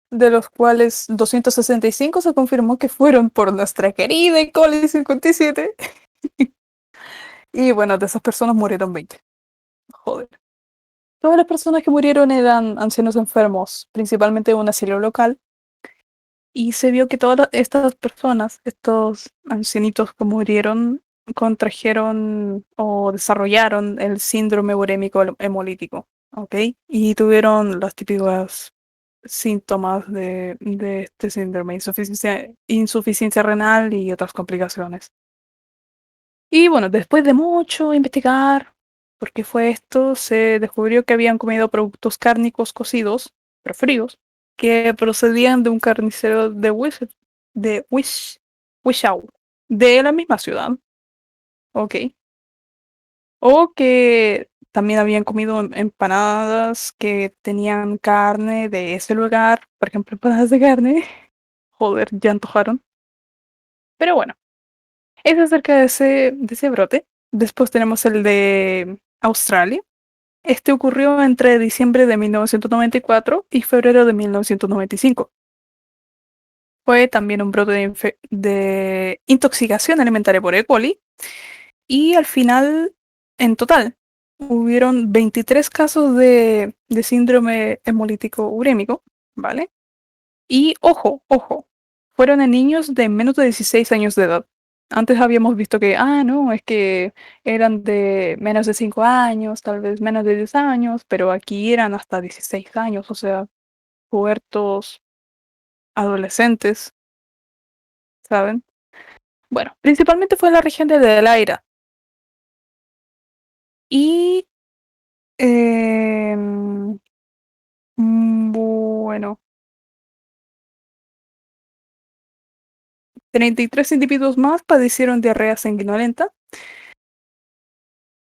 de los cuales 265 se confirmó que fueron por nuestra querida E. coli 57. Y bueno, de esas personas murieron 20. Joder. Todas las personas que murieron eran ancianos enfermos, principalmente de un asilo local. Y se vio que todas estas personas, estos ancianitos que murieron, contrajeron o desarrollaron el síndrome urémico hemolítico, ¿ok? Y tuvieron los típicos síntomas de este síndrome, insuficiencia renal y otras complicaciones. Y bueno, después de mucho investigar por qué fue esto, se descubrió que habían comido productos cárnicos cocidos, pero fríos, que procedían de un carnicero de Wishaw, de la misma ciudad, ok. O que también habían comido empanadas que tenían carne de ese lugar, por ejemplo, empanadas de carne. Joder, ya antojaron. Pero bueno, es acerca de ese brote. Después tenemos el de Australia. Este ocurrió entre diciembre de 1994 y febrero de 1995. Fue también un brote de intoxicación alimentaria por E. coli y al final, en total, hubieron 23 casos de síndrome hemolítico urémico, ¿vale? Y ojo, fueron en niños de menos de 16 años de edad. Antes habíamos visto que, no, es que eran de menos de 5 años, tal vez menos de 10 años, pero aquí eran hasta 16 años, o sea, pubertos, adolescentes, ¿saben? Bueno, principalmente fue en la región de Adelaida. Y, em, bueno, 33 individuos más padecieron diarrea sanguinolenta.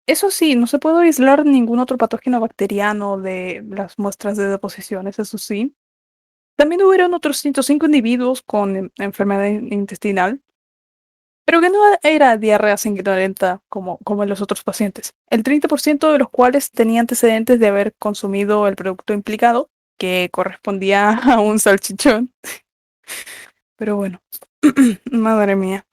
Eso sí, no se puede aislar ningún otro patógeno bacteriano de las muestras de deposiciones, eso sí. También hubieron otros 105 individuos con enfermedad intestinal, pero que no era diarrea sanguinolenta como en los otros pacientes. El 30% de los cuales tenía antecedentes de haber consumido el producto implicado, que correspondía a un salchichón. Pero bueno, madre mía.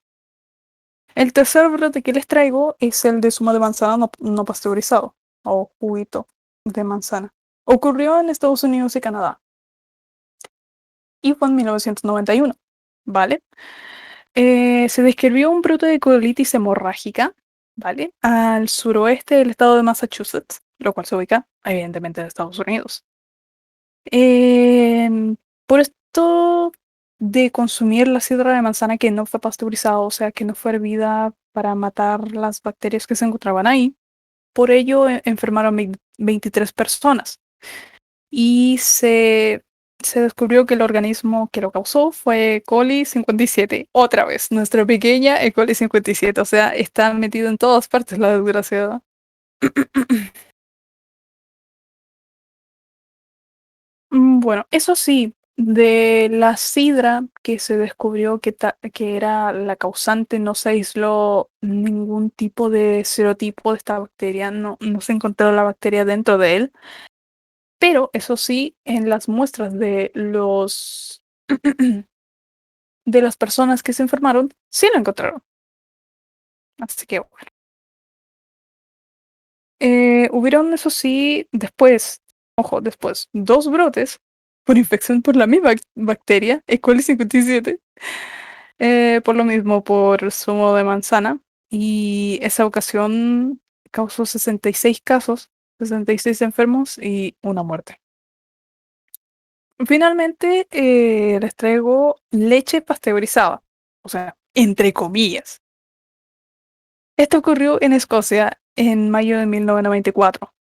El tercer brote que les traigo es el de zumo de manzana no pasteurizado o juguito de manzana. Ocurrió en Estados Unidos y Canadá y fue en 1991, ¿vale? Se describió un brote de colitis hemorrágica, ¿vale? Al suroeste del estado de Massachusetts, lo cual se ubica evidentemente en Estados Unidos. Por esto de consumir la sidra de manzana que no fue pasteurizada, o sea, que no fue hervida para matar las bacterias que se encontraban ahí, por ello enfermaron 23 personas. Y se descubrió que el organismo que lo causó fue E. coli 57. Otra vez, nuestra pequeña E. coli 57. O sea, está metido en todas partes la desgraciada. Bueno, eso sí, De la sidra que se descubrió que era la causante, no se aisló ningún tipo de serotipo de esta bacteria, no se encontró la bacteria dentro de él, pero eso sí, en las muestras de los de las personas que se enfermaron, sí lo encontraron. Así que bueno. Hubieron, eso sí, después, 2 brotes por infección por la misma bacteria, E. coli 57. Por lo mismo, por zumo de manzana. Y esa ocasión causó 66 casos, 66 enfermos y una muerte. Finalmente, les traigo leche pasteurizada, o sea, entre comillas. Esto ocurrió en Escocia en mayo de 1994.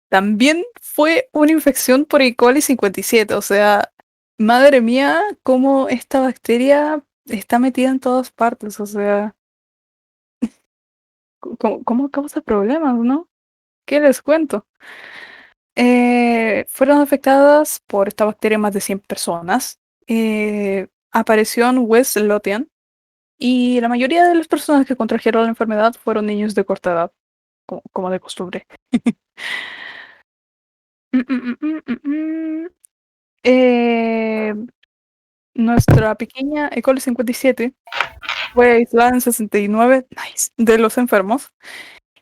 También fue una infección por E. coli 57, o sea, madre mía, cómo esta bacteria está metida en todas partes, o sea, cómo causa problemas, ¿no? ¿Qué les cuento? Fueron afectadas por esta bacteria más de 100 personas. Apareció en West Lothian y la mayoría de las personas que contrajeron la enfermedad fueron niños de corta edad, como de costumbre. Mm, mm, mm, mm, mm, mm. Eh, Nuestra pequeña E. coli 57 fue aislada en 69 nice, de los enfermos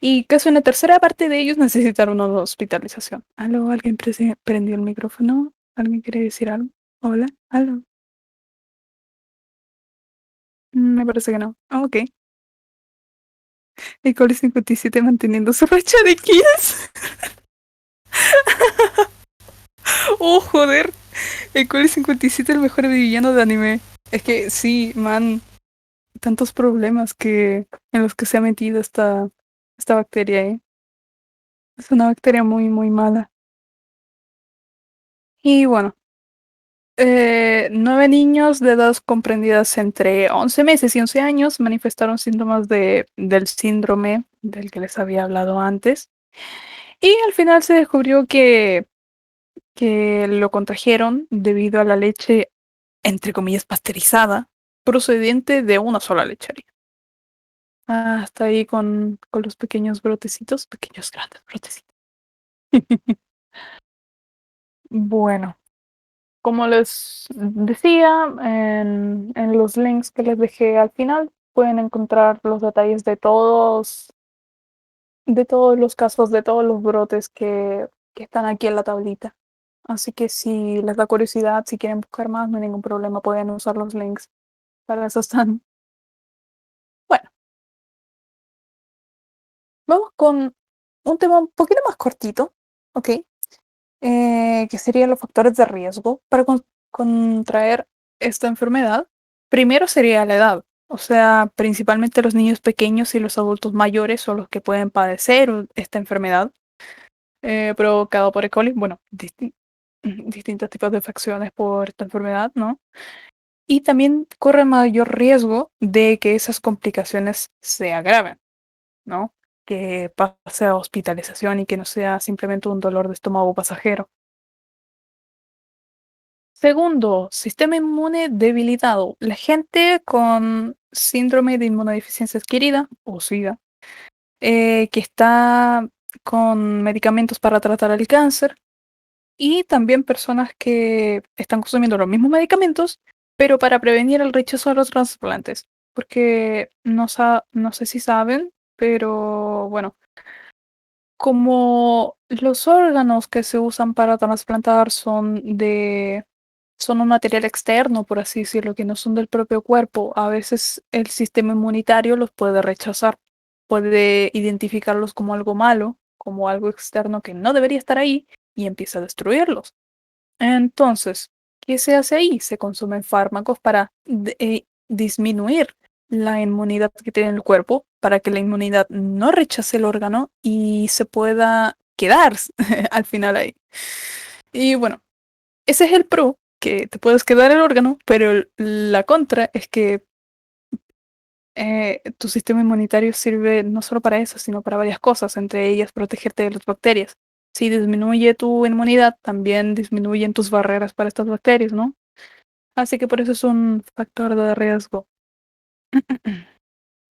y casi una tercera parte de ellos necesitaron una hospitalización. ¿Aló? ¿Alguien prendió el micrófono? ¿Alguien quiere decir algo? ¿Hola? ¿Aló? Me parece que no. Ah, ok. E. coli 57 manteniendo su racha de kills. Oh, joder. E. coli 57 el mejor villano de anime. Es que sí, man, tantos problemas en los que se ha metido esta bacteria, ¿eh? Es una bacteria muy, muy mala. Y bueno, 9 niños de edad comprendidas entre 11 meses y 11 años manifestaron síntomas del síndrome del que les había hablado antes. Y al final se descubrió que lo contrajeron debido a la leche, entre comillas, pasteurizada, procedente de una sola lechería. Hasta ahí con los pequeños brotecitos, pequeños grandes brotecitos. Bueno, como les decía, en los links que les dejé al final pueden encontrar los detalles de todos los casos, de todos los brotes que están aquí en la tablita. Así que si les da curiosidad, si quieren buscar más, no hay ningún problema, pueden usar los links. Para eso están. Bueno, vamos con un tema un poquito más cortito, ¿ok? Que serían los factores de riesgo para contraer esta enfermedad. Primero sería la edad, o sea, principalmente los niños pequeños y los adultos mayores son los que pueden padecer esta enfermedad provocada por E. coli. Bueno, distintos tipos de infecciones por esta enfermedad, ¿no? Y también corre mayor riesgo de que esas complicaciones se agraven, ¿no? Que pase a hospitalización y que no sea simplemente un dolor de estómago pasajero. Segundo, sistema inmune debilitado. La gente con síndrome de inmunodeficiencia adquirida o SIDA, que está con medicamentos para tratar el cáncer y también personas que están consumiendo los mismos medicamentos, pero para prevenir el rechazo a los trasplantes. Porque no sé si saben, pero bueno, como los órganos que se usan para trasplantar son un material externo, por así decirlo, que no son del propio cuerpo, a veces el sistema inmunitario los puede rechazar, puede identificarlos como algo malo, como algo externo que no debería estar ahí y empieza a destruirlos. Entonces, ¿qué se hace ahí? Se consumen fármacos para disminuir la inmunidad que tiene el cuerpo, para que la inmunidad no rechace el órgano y se pueda quedar al final ahí. Y bueno, ese es el pro, que te puedes quedar el órgano, pero la contra es que tu sistema inmunitario sirve no solo para eso, sino para varias cosas, entre ellas protegerte de las bacterias. Si disminuye tu inmunidad, también disminuyen tus barreras para estas bacterias, ¿no? Así que por eso es un factor de riesgo.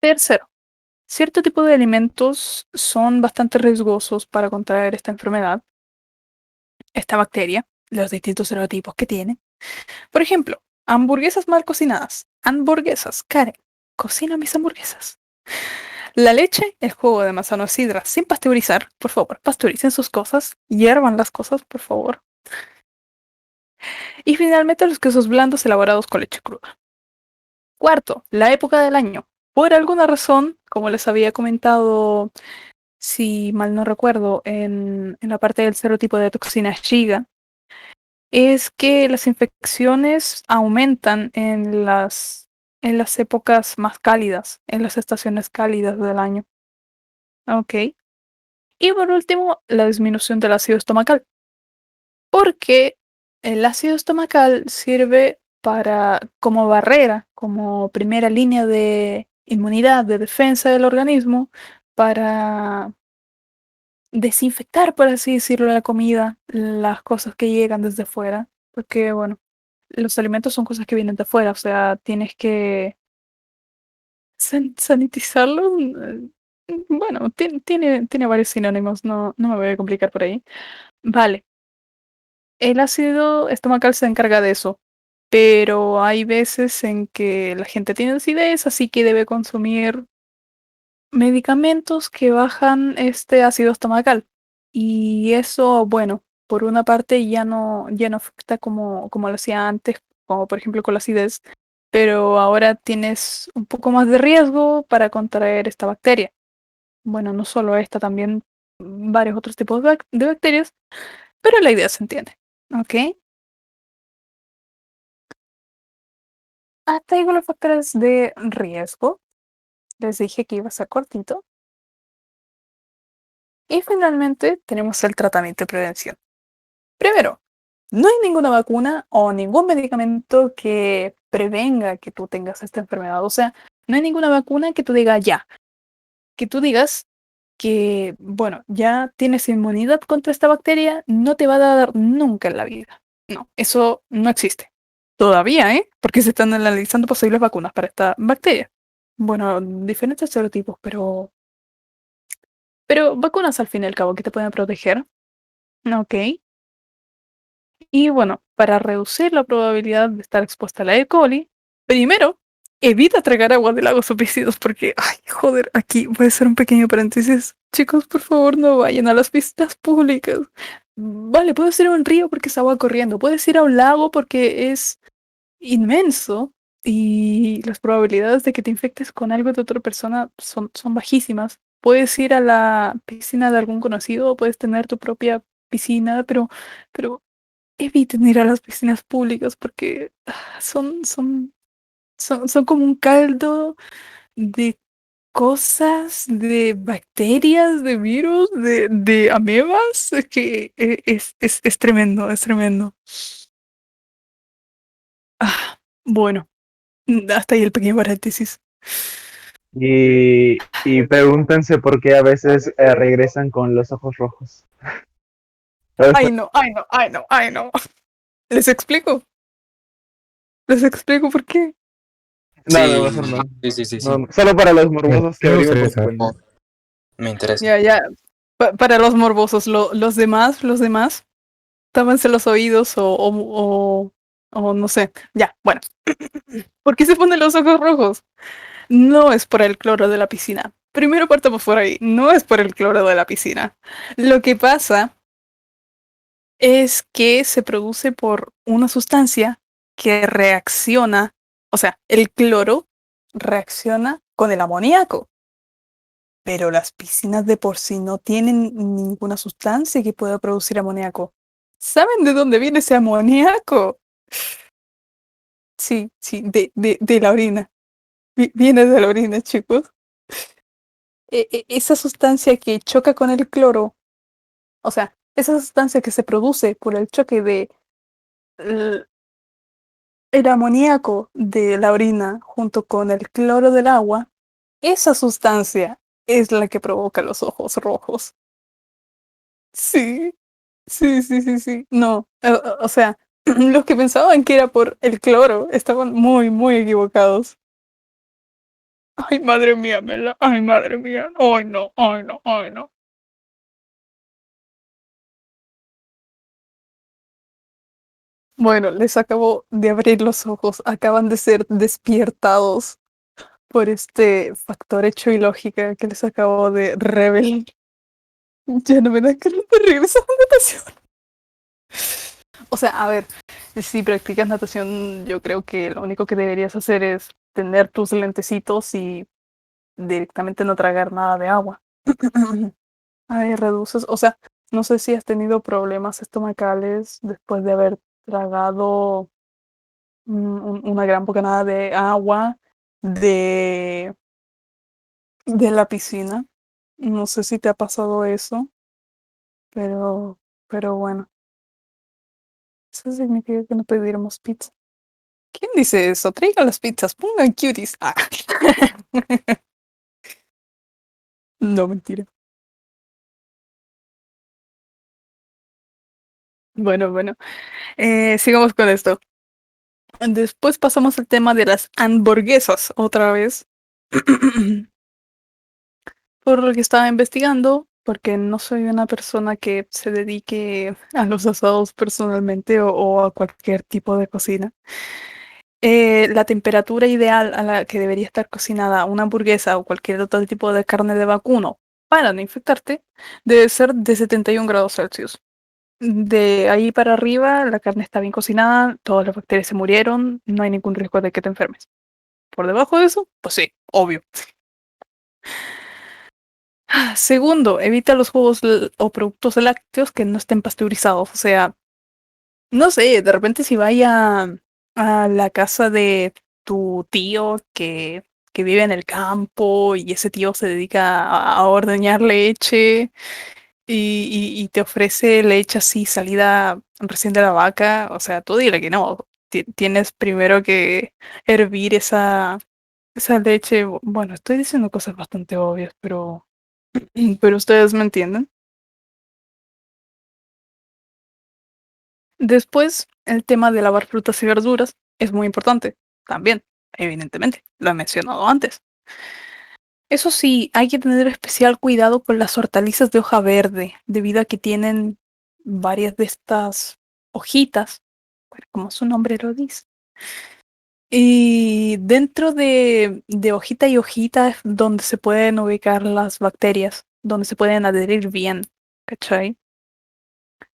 Tercero, cierto tipo de alimentos son bastante riesgosos para contraer esta enfermedad, esta bacteria, los distintos serotipos que tiene. Por ejemplo, hamburguesas mal cocinadas. Hamburguesas, Karen, cocina mis hamburguesas. La leche, el jugo de manzana o sidra sin pasteurizar, por favor, pasteuricen sus cosas, hiervan las cosas, por favor. Y finalmente los quesos blandos elaborados con leche cruda. Cuarto, la época del año. Por alguna razón, como les había comentado, si mal no recuerdo, en la parte del serotipo de toxina Shiga, es que las infecciones aumentan en las épocas más cálidas, en las estaciones cálidas del año. Ok. Y por último, la disminución del ácido estomacal. Porque el ácido estomacal sirve para, como barrera, como primera línea de inmunidad, de defensa del organismo, para desinfectar, por así decirlo, la comida, las cosas que llegan desde fuera. Porque, bueno, los alimentos son cosas que vienen de afuera, o sea, tienes que sanitizarlo. Bueno, tiene varios sinónimos, no me voy a complicar por ahí. Vale, el ácido estomacal se encarga de eso, pero hay veces en que la gente tiene acidez, así que debe consumir medicamentos que bajan este ácido estomacal. Y eso, bueno, por una parte ya no afecta como lo hacía antes, como por ejemplo con la acidez, pero ahora tienes un poco más de riesgo para contraer esta bacteria. Bueno, no solo esta, también varios otros tipos de bacterias, pero la idea se entiende. ¿Ok? Hasta ahí con los factores de riesgo. Les dije que iba a ser cortito. Y finalmente tenemos el tratamiento de prevención. Primero, no hay ninguna vacuna o ningún medicamento que prevenga que tú tengas esta enfermedad. O sea, no hay ninguna vacuna que tú digas ya, que tú digas que, bueno, ya tienes inmunidad contra esta bacteria, no te va a dar nunca en la vida. No, eso no existe. Todavía, ¿eh? Porque se están analizando posibles vacunas para esta bacteria. Bueno, diferentes serotipos, pero vacunas al fin y al cabo que te pueden proteger. Ok. Y bueno, para reducir la probabilidad de estar expuesta a la E. coli, primero, evita tragar agua de lagos o piscinas porque, ay, joder, aquí voy a hacer un pequeño paréntesis. Chicos, por favor, no vayan a las piscinas públicas. Vale, puedes ir a un río porque es agua corriendo, puedes ir a un lago porque es inmenso y las probabilidades de que te infectes con algo de otra persona son bajísimas. Puedes ir a la piscina de algún conocido, puedes tener tu propia piscina, pero eviten ir a las piscinas públicas porque son como un caldo de cosas, de bacterias, de virus, de amebas, que es tremendo, es tremendo. Bueno, hasta ahí el pequeño paréntesis. Y pregúntense por qué a veces regresan con los ojos rojos. Ay, no, ay, no, ay, no, ay, no. Les explico. Les explico por qué. No, Sí, no, mejor no. sí. No, solo para los morbosos que Me averigüen gustaría por su saber. cuenta. Me interesa. Ya. Para los morbosos, los demás, tápanse los oídos o no sé. Ya, bueno. ¿Por qué se ponen los ojos rojos? No es por el cloro de la piscina. Primero partamos por ahí. No es por el cloro de la piscina. Lo que pasa es que se produce por una sustancia que reacciona, o sea, el cloro reacciona con el amoníaco, pero las piscinas de por sí no tienen ninguna sustancia que pueda producir amoníaco. ¿Saben de dónde viene ese amoníaco? Sí, de la orina. Viene de la orina, chicos. Esa sustancia que choca con el cloro, o sea, esa sustancia que se produce por el choque de el amoníaco de la orina junto con el cloro del agua, esa sustancia es la que provoca los ojos rojos. Sí, sí. No, o sea, Los que pensaban que era por el cloro estaban muy, muy equivocados. Ay, madre mía, Mela. Ay, madre mía. Ay, no, ay, no, ay, no. Bueno, les acabo de abrir los ojos. Acaban de ser despiertados por este factor hecho y lógica que les acabo de revelar. Ya no me da ganas de regresar a natación. O sea, a ver, si practicas natación, yo creo que lo único que deberías hacer es tener tus lentecitos y directamente no tragar nada de agua. Ay, reduces, o sea, no sé si has tenido problemas estomacales después de haber tragado una gran bocanada de agua de, de la piscina. No sé si te ha pasado eso, pero, pero bueno, eso significa que no pediremos pizza. ¿Quién dice eso? Traigan las pizzas, pongan cuties. Ah. No, mentira. Bueno, bueno. Sigamos con esto. Después pasamos al tema de las hamburguesas otra vez. Por lo que estaba investigando, porque no soy una persona que se dedique a los asados personalmente o a cualquier tipo de cocina. La temperatura ideal a la que debería estar cocinada una hamburguesa o cualquier otro tipo de carne de vacuno para no infectarte debe ser de 71 grados Celsius. De ahí para arriba, la carne está bien cocinada, todas las bacterias se murieron, no hay ningún riesgo de que te enfermes. Por debajo de eso, pues sí, obvio. Segundo, evita los jugos o productos lácteos que no estén pasteurizados. O sea, no sé, de repente si vaya a la casa de tu tío que vive en el campo y ese tío se dedica a ordeñar leche y te ofrece leche así salida recién de la vaca, o sea, tú dile que no. Tienes primero que hervir esa leche. Bueno, estoy diciendo cosas bastante obvias, pero ustedes me entienden. Después, el tema de lavar frutas y verduras es muy importante. También, evidentemente, lo he mencionado antes. Eso sí, hay que tener especial cuidado con las hortalizas de hoja verde, debido a que tienen varias de estas hojitas, bueno, como su nombre lo dice. Y dentro de hojita y hojita es donde se pueden ubicar las bacterias, donde se pueden adherir bien, ¿cachai?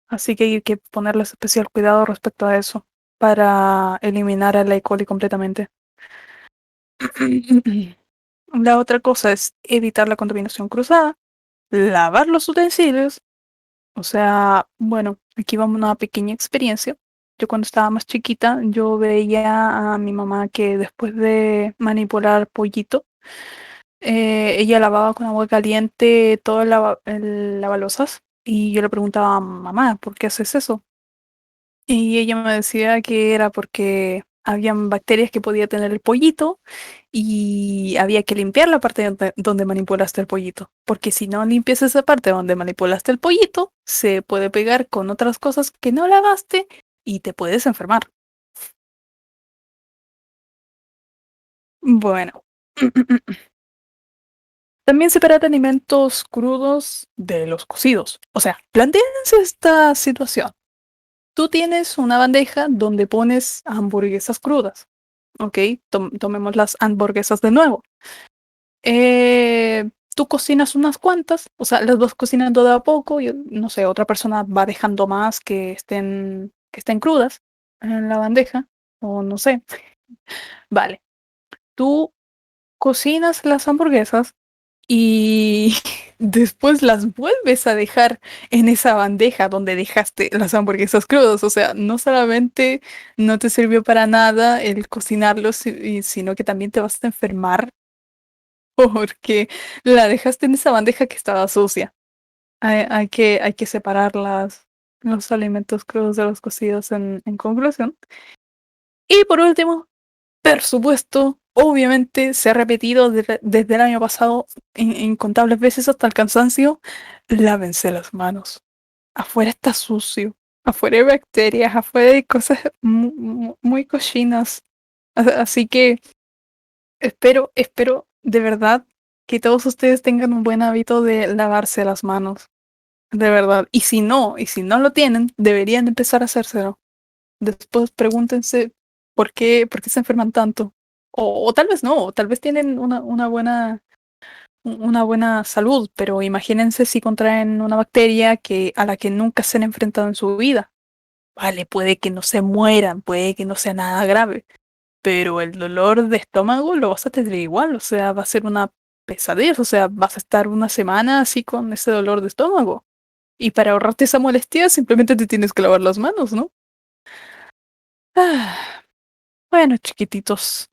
Así que hay que ponerles especial cuidado respecto a eso para eliminar al E. coli completamente. La otra cosa es evitar la contaminación cruzada, lavar los utensilios. O sea, bueno, aquí vamos a una pequeña experiencia. Yo cuando estaba más chiquita, yo veía a mi mamá que después de manipular pollito, ella lavaba con agua caliente todo el lavalozas y yo le preguntaba, mamá, ¿por qué haces eso? Y ella me decía que era porque habían bacterias que podía tener el pollito y había que limpiar la parte donde manipulaste el pollito. Porque si no limpias esa parte donde manipulaste el pollito, se puede pegar con otras cosas que no lavaste y te puedes enfermar. Bueno. También separar alimentos crudos de los cocidos. O sea, plantéense esta situación. Tú tienes una bandeja donde pones hamburguesas crudas. Ok, tomemos las hamburguesas de nuevo. Tú cocinas unas cuantas, o sea, las vas cocinando de a poco y no sé, otra persona va dejando más que estén crudas en la bandeja, o no sé. Vale, tú cocinas las hamburguesas y después las vuelves a dejar en esa bandeja donde dejaste las hamburguesas crudas. O sea, no solamente no te sirvió para nada el cocinarlos, sino que también te vas a enfermar porque la dejaste en esa bandeja que estaba sucia. Hay que separar los alimentos crudos de los cocidos en conclusión. Y por último, por supuesto, obviamente se ha repetido desde el año pasado incontables veces hasta el cansancio, lávense las manos. Afuera está sucio. afuera hay bacterias, afuera hay cosas muy cochinas. Así que espero de verdad que todos ustedes tengan un buen hábito de lavarse las manos. De verdad. Y si no lo tienen, deberían empezar a hacérselo. Después pregúntense por qué se enferman tanto. O tal vez no, o tal vez tienen una buena salud, pero imagínense si contraen una bacteria a la que nunca se han enfrentado en su vida. Vale, puede que no se mueran, puede que no sea nada grave, pero el dolor de estómago lo vas a tener igual, o sea, va a ser una pesadez, o sea, vas a estar una semana así con ese dolor de estómago. Y para ahorrarte esa molestia, simplemente te tienes que lavar las manos, ¿no? Ah, bueno, chiquititos,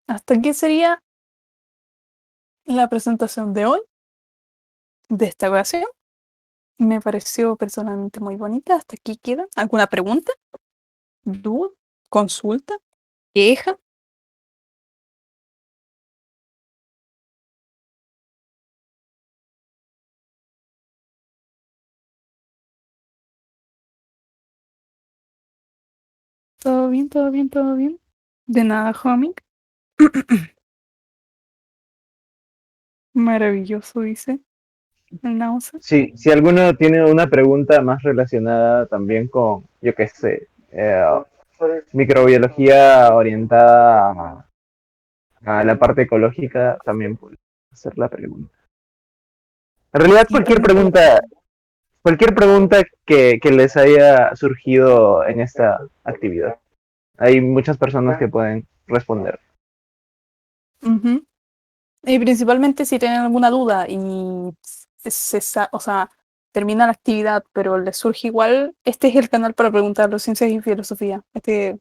hasta aquí sería la presentación de hoy, de esta ocasión. Me pareció personalmente muy bonita. Hasta aquí queda. ¿Alguna pregunta? ¿Duda? ¿Consulta? ¿Queja? ¿Todo bien? ¿Todo bien? ¿Todo bien? De nada, homie. Maravilloso, dice el náusea. Sí, si alguno tiene una pregunta más relacionada también con, yo qué sé, microbiología orientada a la parte ecológica, también puede hacer la pregunta. En realidad, Simplemente cualquier pregunta que les haya surgido en esta actividad. Hay muchas personas que pueden responder. ujú. Y principalmente si tienen alguna duda y o sea, termina la actividad, pero les surge igual, este es el canal para preguntarlo, ciencias y filosofía. Este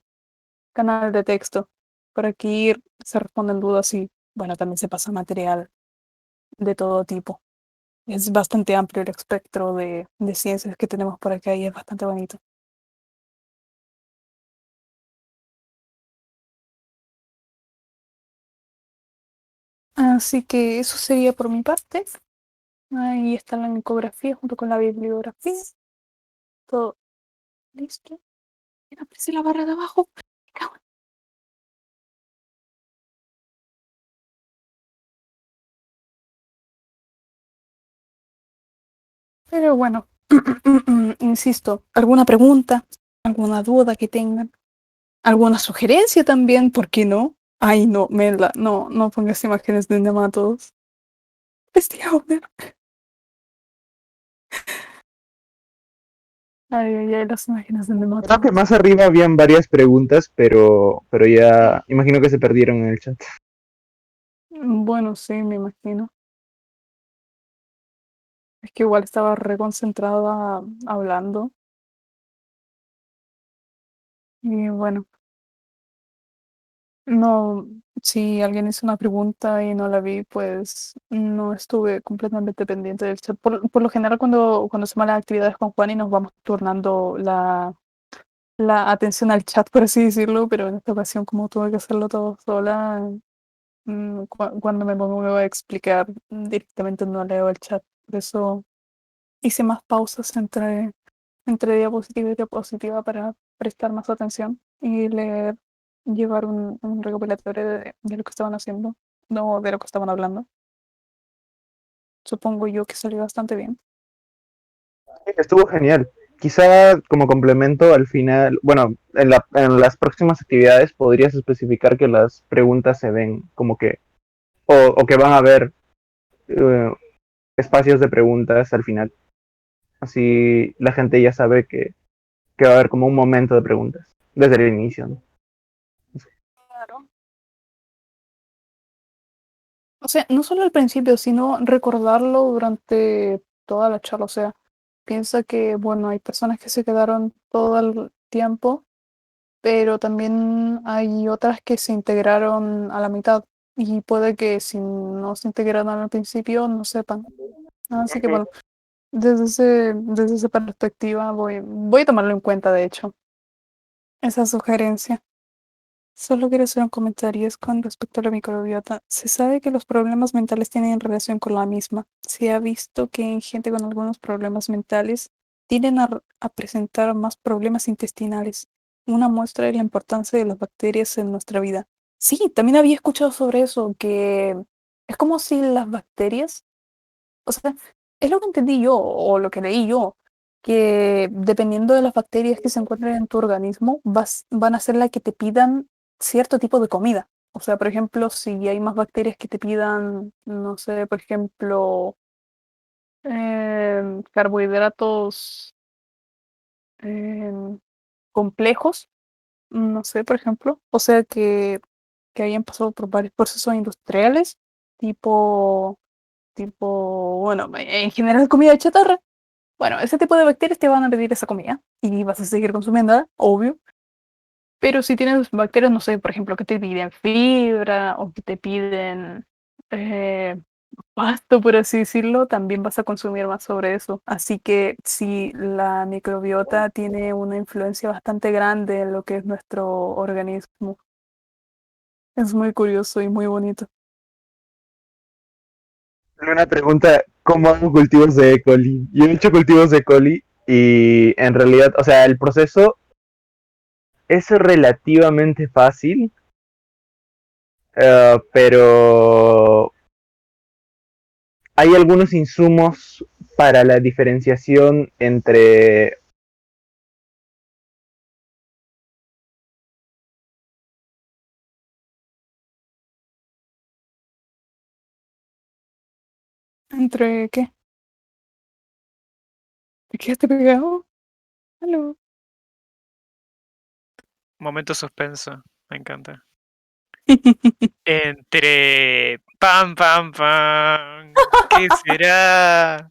canal de texto. Por aquí se responden dudas y, bueno, también se pasa material de todo tipo. Es bastante amplio el espectro de ciencias que tenemos por acá y es bastante bonito. Así que eso sería por mi parte. Ahí está la ecografía junto con la bibliografía. Todo listo. Mira, aparece la barra de abajo. Me cago en- Pero bueno, insisto, ¿alguna pregunta? ¿Alguna duda que tengan? ¿Alguna sugerencia también? ¿Por qué no? Ay, no, Mela, no pongas imágenes de nematodos. Bestia Homer. Ay, las imágenes de Creo que nematodos. más arriba habían varias preguntas, pero ya imagino que se perdieron en el chat. Bueno, sí, me imagino. Es que igual estaba reconcentrada hablando. Y bueno, no, si alguien hizo una pregunta y no la vi, pues no estuve completamente pendiente del chat. Por lo general, cuando hacemos las actividades con Juan y nos vamos turnando la atención al chat, por así decirlo, pero en esta ocasión, como tuve que hacerlo todo sola, cuando me pongo a explicar, directamente no leo el chat. Por eso hice más pausas entre diapositiva y diapositiva para prestar más atención y leer, llevar un recopilatorio de lo que estaban haciendo, no de lo que estaban hablando. Supongo yo que salió bastante bien. Estuvo genial. Quizá como complemento al final, bueno, en las próximas actividades podrías especificar que las preguntas se ven como que, o que van a haber eh, espacios de preguntas al final. Así la gente ya sabe que va a haber como un momento de preguntas desde el inicio, ¿no? Claro. O sea, no solo al principio, sino recordarlo durante toda la charla. O sea, piensa que, bueno, hay personas que se quedaron todo el tiempo, pero también hay otras que se integraron a la mitad y puede que si no se integraron al principio no sepan. Así que bueno, desde esa perspectiva voy a tomarlo en cuenta, de hecho, esa sugerencia. Solo quiero hacer un comentario es con respecto a la microbiota. Se sabe que los problemas mentales tienen relación con la misma. Se ha visto que en gente con algunos problemas mentales tienden a presentar más problemas intestinales. Una muestra de la importancia de las bacterias en nuestra vida. Sí, también había escuchado sobre eso, que es como si las bacterias, o sea, es lo que entendí yo o lo que leí yo, que dependiendo de las bacterias que se encuentren en tu organismo, van a ser las que te pidan cierto tipo de comida. O sea, por ejemplo, si hay más bacterias que te pidan, no sé, por ejemplo, carbohidratos em, complejos, no sé, por ejemplo, o sea, que hayan pasado por varios procesos industriales, tipo, bueno, en general comida chatarra. Bueno, ese tipo de bacterias te van a pedir esa comida y vas a seguir consumiéndola, obvio. Pero si tienes bacterias, no sé, por ejemplo, que te piden fibra o que te piden eh, pasto, por así decirlo, también vas a consumir más sobre eso. Así que sí, la microbiota tiene una influencia bastante grande en lo que es nuestro organismo. Es muy curioso y muy bonito. Una pregunta, ¿cómo hago cultivos de E. coli? Yo he hecho cultivos de E. coli y en realidad, o sea, el proceso es relativamente fácil, pero hay algunos insumos para la diferenciación entre... ¿Entre qué? ¿Te quedaste pegado? Aló. Momento suspenso, me encanta. Entre pam, pam, pam. ¿Qué será?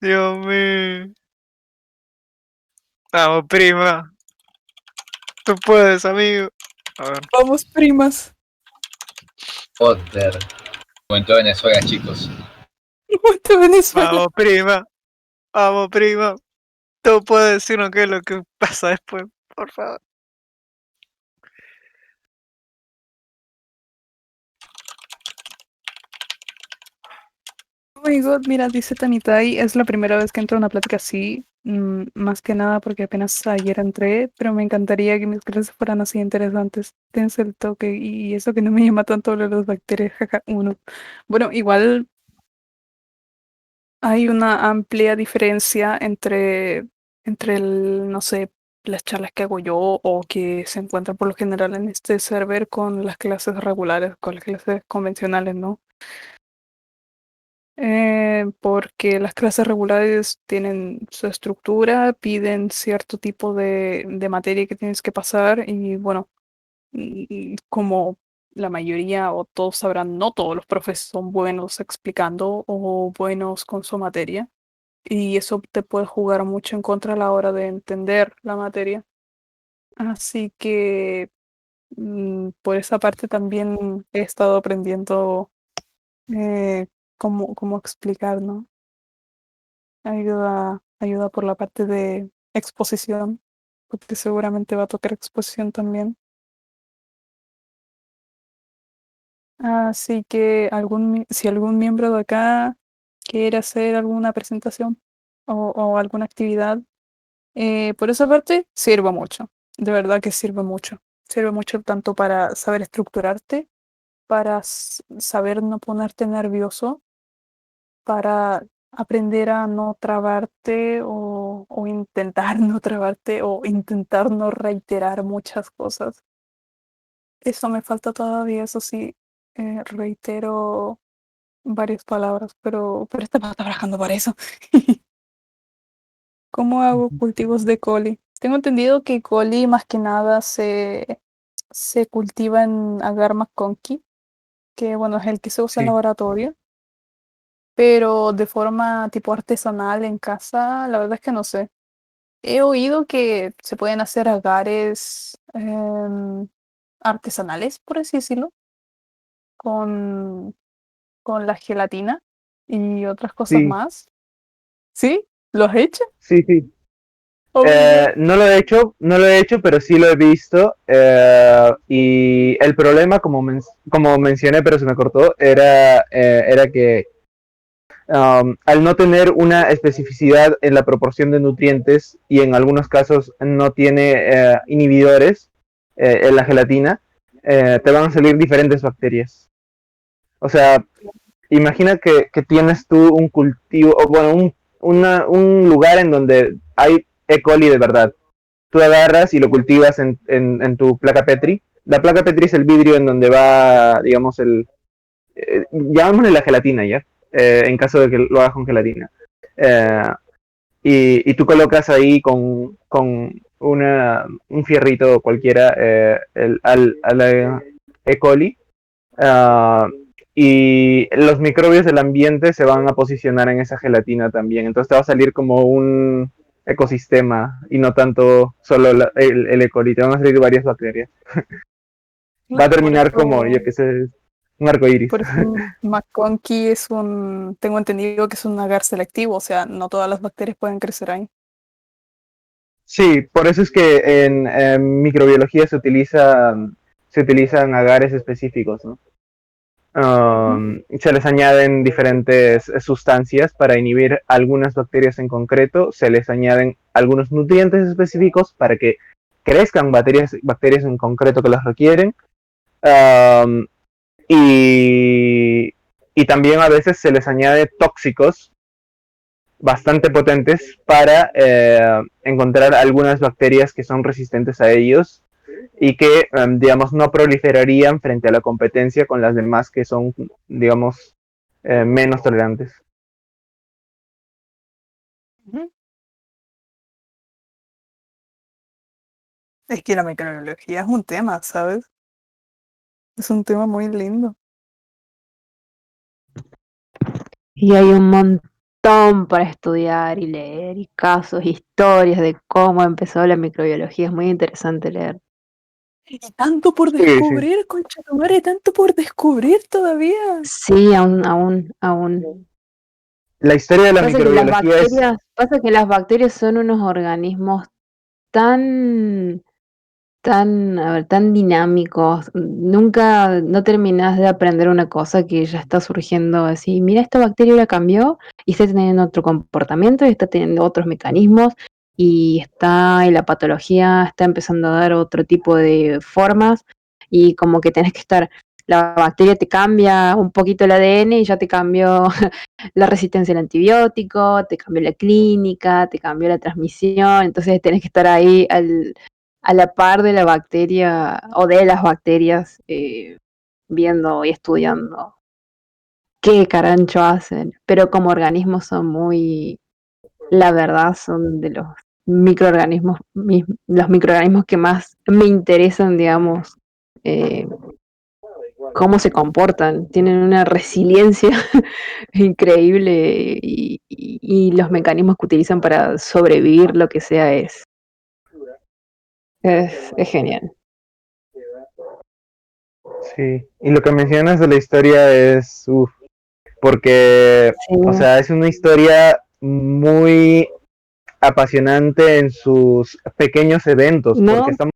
Dios mío. Vamos, prima. Tú puedes, amigo. A ver. Vamos, primas. Potter. Momento de Venezuela, chicos. Aguanta Venezuela. Vamos, prima. Vamos, prima. Tú puedes decirnos qué es lo que pasa después, por favor. Oh my God, mira, dice Tamitai, es la primera vez que entro a una plática así, más que nada porque apenas ayer entré, pero me encantaría que mis clases fueran así interesantes. Tienes el toque y eso que no me llama tanto lo de las bacterias, jaja, uno. Bueno, igual hay una amplia diferencia entre no sé, las charlas que hago yo o que se encuentran por lo general en este server con las clases regulares, con las clases convencionales, ¿no? Porque las clases regulares tienen su estructura, piden cierto tipo de materia que tienes que pasar y bueno, como la mayoría o todos sabrán, no todos los profes son buenos explicando o buenos con su materia y eso te puede jugar mucho en contra a la hora de entender la materia. Así que por esa parte también he estado aprendiendo cómo explicar, ¿no? Ayuda por la parte de exposición, porque seguramente va a tocar exposición también. Así que si algún miembro de acá quiere hacer alguna presentación o alguna actividad, por esa parte sirve mucho. De verdad que sirve mucho. Sirve mucho tanto para saber estructurarte, para saber no ponerte nervioso, para aprender a no trabarte o intentar no trabarte o intentar no reiterar muchas cosas. Eso me falta todavía, eso sí, reitero varias palabras, pero estamos trabajando para eso. ¿Cómo hago cultivos de coli? Tengo entendido que coli más que nada se cultiva en agar McConkey, que bueno, es el que se usa en Sí, laboratorio. Pero de forma tipo artesanal en casa, la verdad es que no sé. He oído que se pueden hacer agares artesanales, por así decirlo, con, con la gelatina y otras cosas sí, más. ¿Sí? ¿Lo has hecho? sí, sí. Oh my God. No lo he hecho, no lo he hecho, pero sí lo he visto. Y el problema, como mencioné, pero se me cortó, era que al no tener una especificidad en la proporción de nutrientes y en algunos casos no tiene inhibidores en la gelatina, te van a salir diferentes bacterias. O sea, imagina que tienes tú un cultivo, o bueno, un lugar en donde hay E. coli de verdad. Tú agarras y lo cultivas en tu placa Petri. La placa Petri es el vidrio en donde va, digamos, llamémosle la gelatina, ¿ya? En caso de que lo hagas con gelatina. Eh, y tú colocas ahí con un fierrito cualquiera a la E. coli. Uh, y los microbios del ambiente se van a posicionar en esa gelatina también. Entonces te va a salir como un ecosistema y no tanto solo el E. coli. Te van a salir varias bacterias. Va a terminar como, yo que sé, un arco iris. Por eso McConkey tengo entendido que es un agar selectivo, o sea, no todas las bacterias pueden crecer ahí. Sí, por eso es que en microbiología se utilizan agares específicos, ¿no? Se les añaden diferentes sustancias para inhibir algunas bacterias en concreto, se les añaden algunos nutrientes específicos para que crezcan bacterias en concreto que las requieren, y también a veces se les añade tóxicos bastante potentes para encontrar algunas bacterias que son resistentes a ellos y que, digamos, no proliferarían frente a la competencia con las demás que son, digamos, menos tolerantes. Es que la microbiología es un tema, ¿sabes? Es un tema muy lindo. Y hay un montón para estudiar y leer, y casos, historias de cómo empezó la microbiología. Es muy interesante leer. Y tanto por Sí, descubrir, concha tu madre, tanto por descubrir todavía. Sí, aún. La historia de la microbiología es... Pasa que las bacterias son unos organismos tan, tan dinámicos. Nunca, no terminás de aprender una cosa que ya está surgiendo así. Mira, esta bacteria ahora cambió y está teniendo otro comportamiento y está teniendo otros mecanismos y la patología está empezando a dar otro tipo de formas y como que tenés que estar, la bacteria te cambia un poquito el ADN y ya te cambió la resistencia al antibiótico, te cambió la clínica, te cambió la transmisión, entonces tenés que estar ahí a la par de la bacteria o de las bacterias, viendo y estudiando qué carancho hacen, pero como organismos son muy, la verdad, son de los microorganismos, los microorganismos que más me interesan, digamos, cómo se comportan, tienen una resiliencia increíble y los mecanismos que utilizan para sobrevivir lo que sea es genial. Sí, y lo que mencionas de la historia es... porque, Sí. o sea, es una historia muy apasionante en sus pequeños eventos, No, porque estamos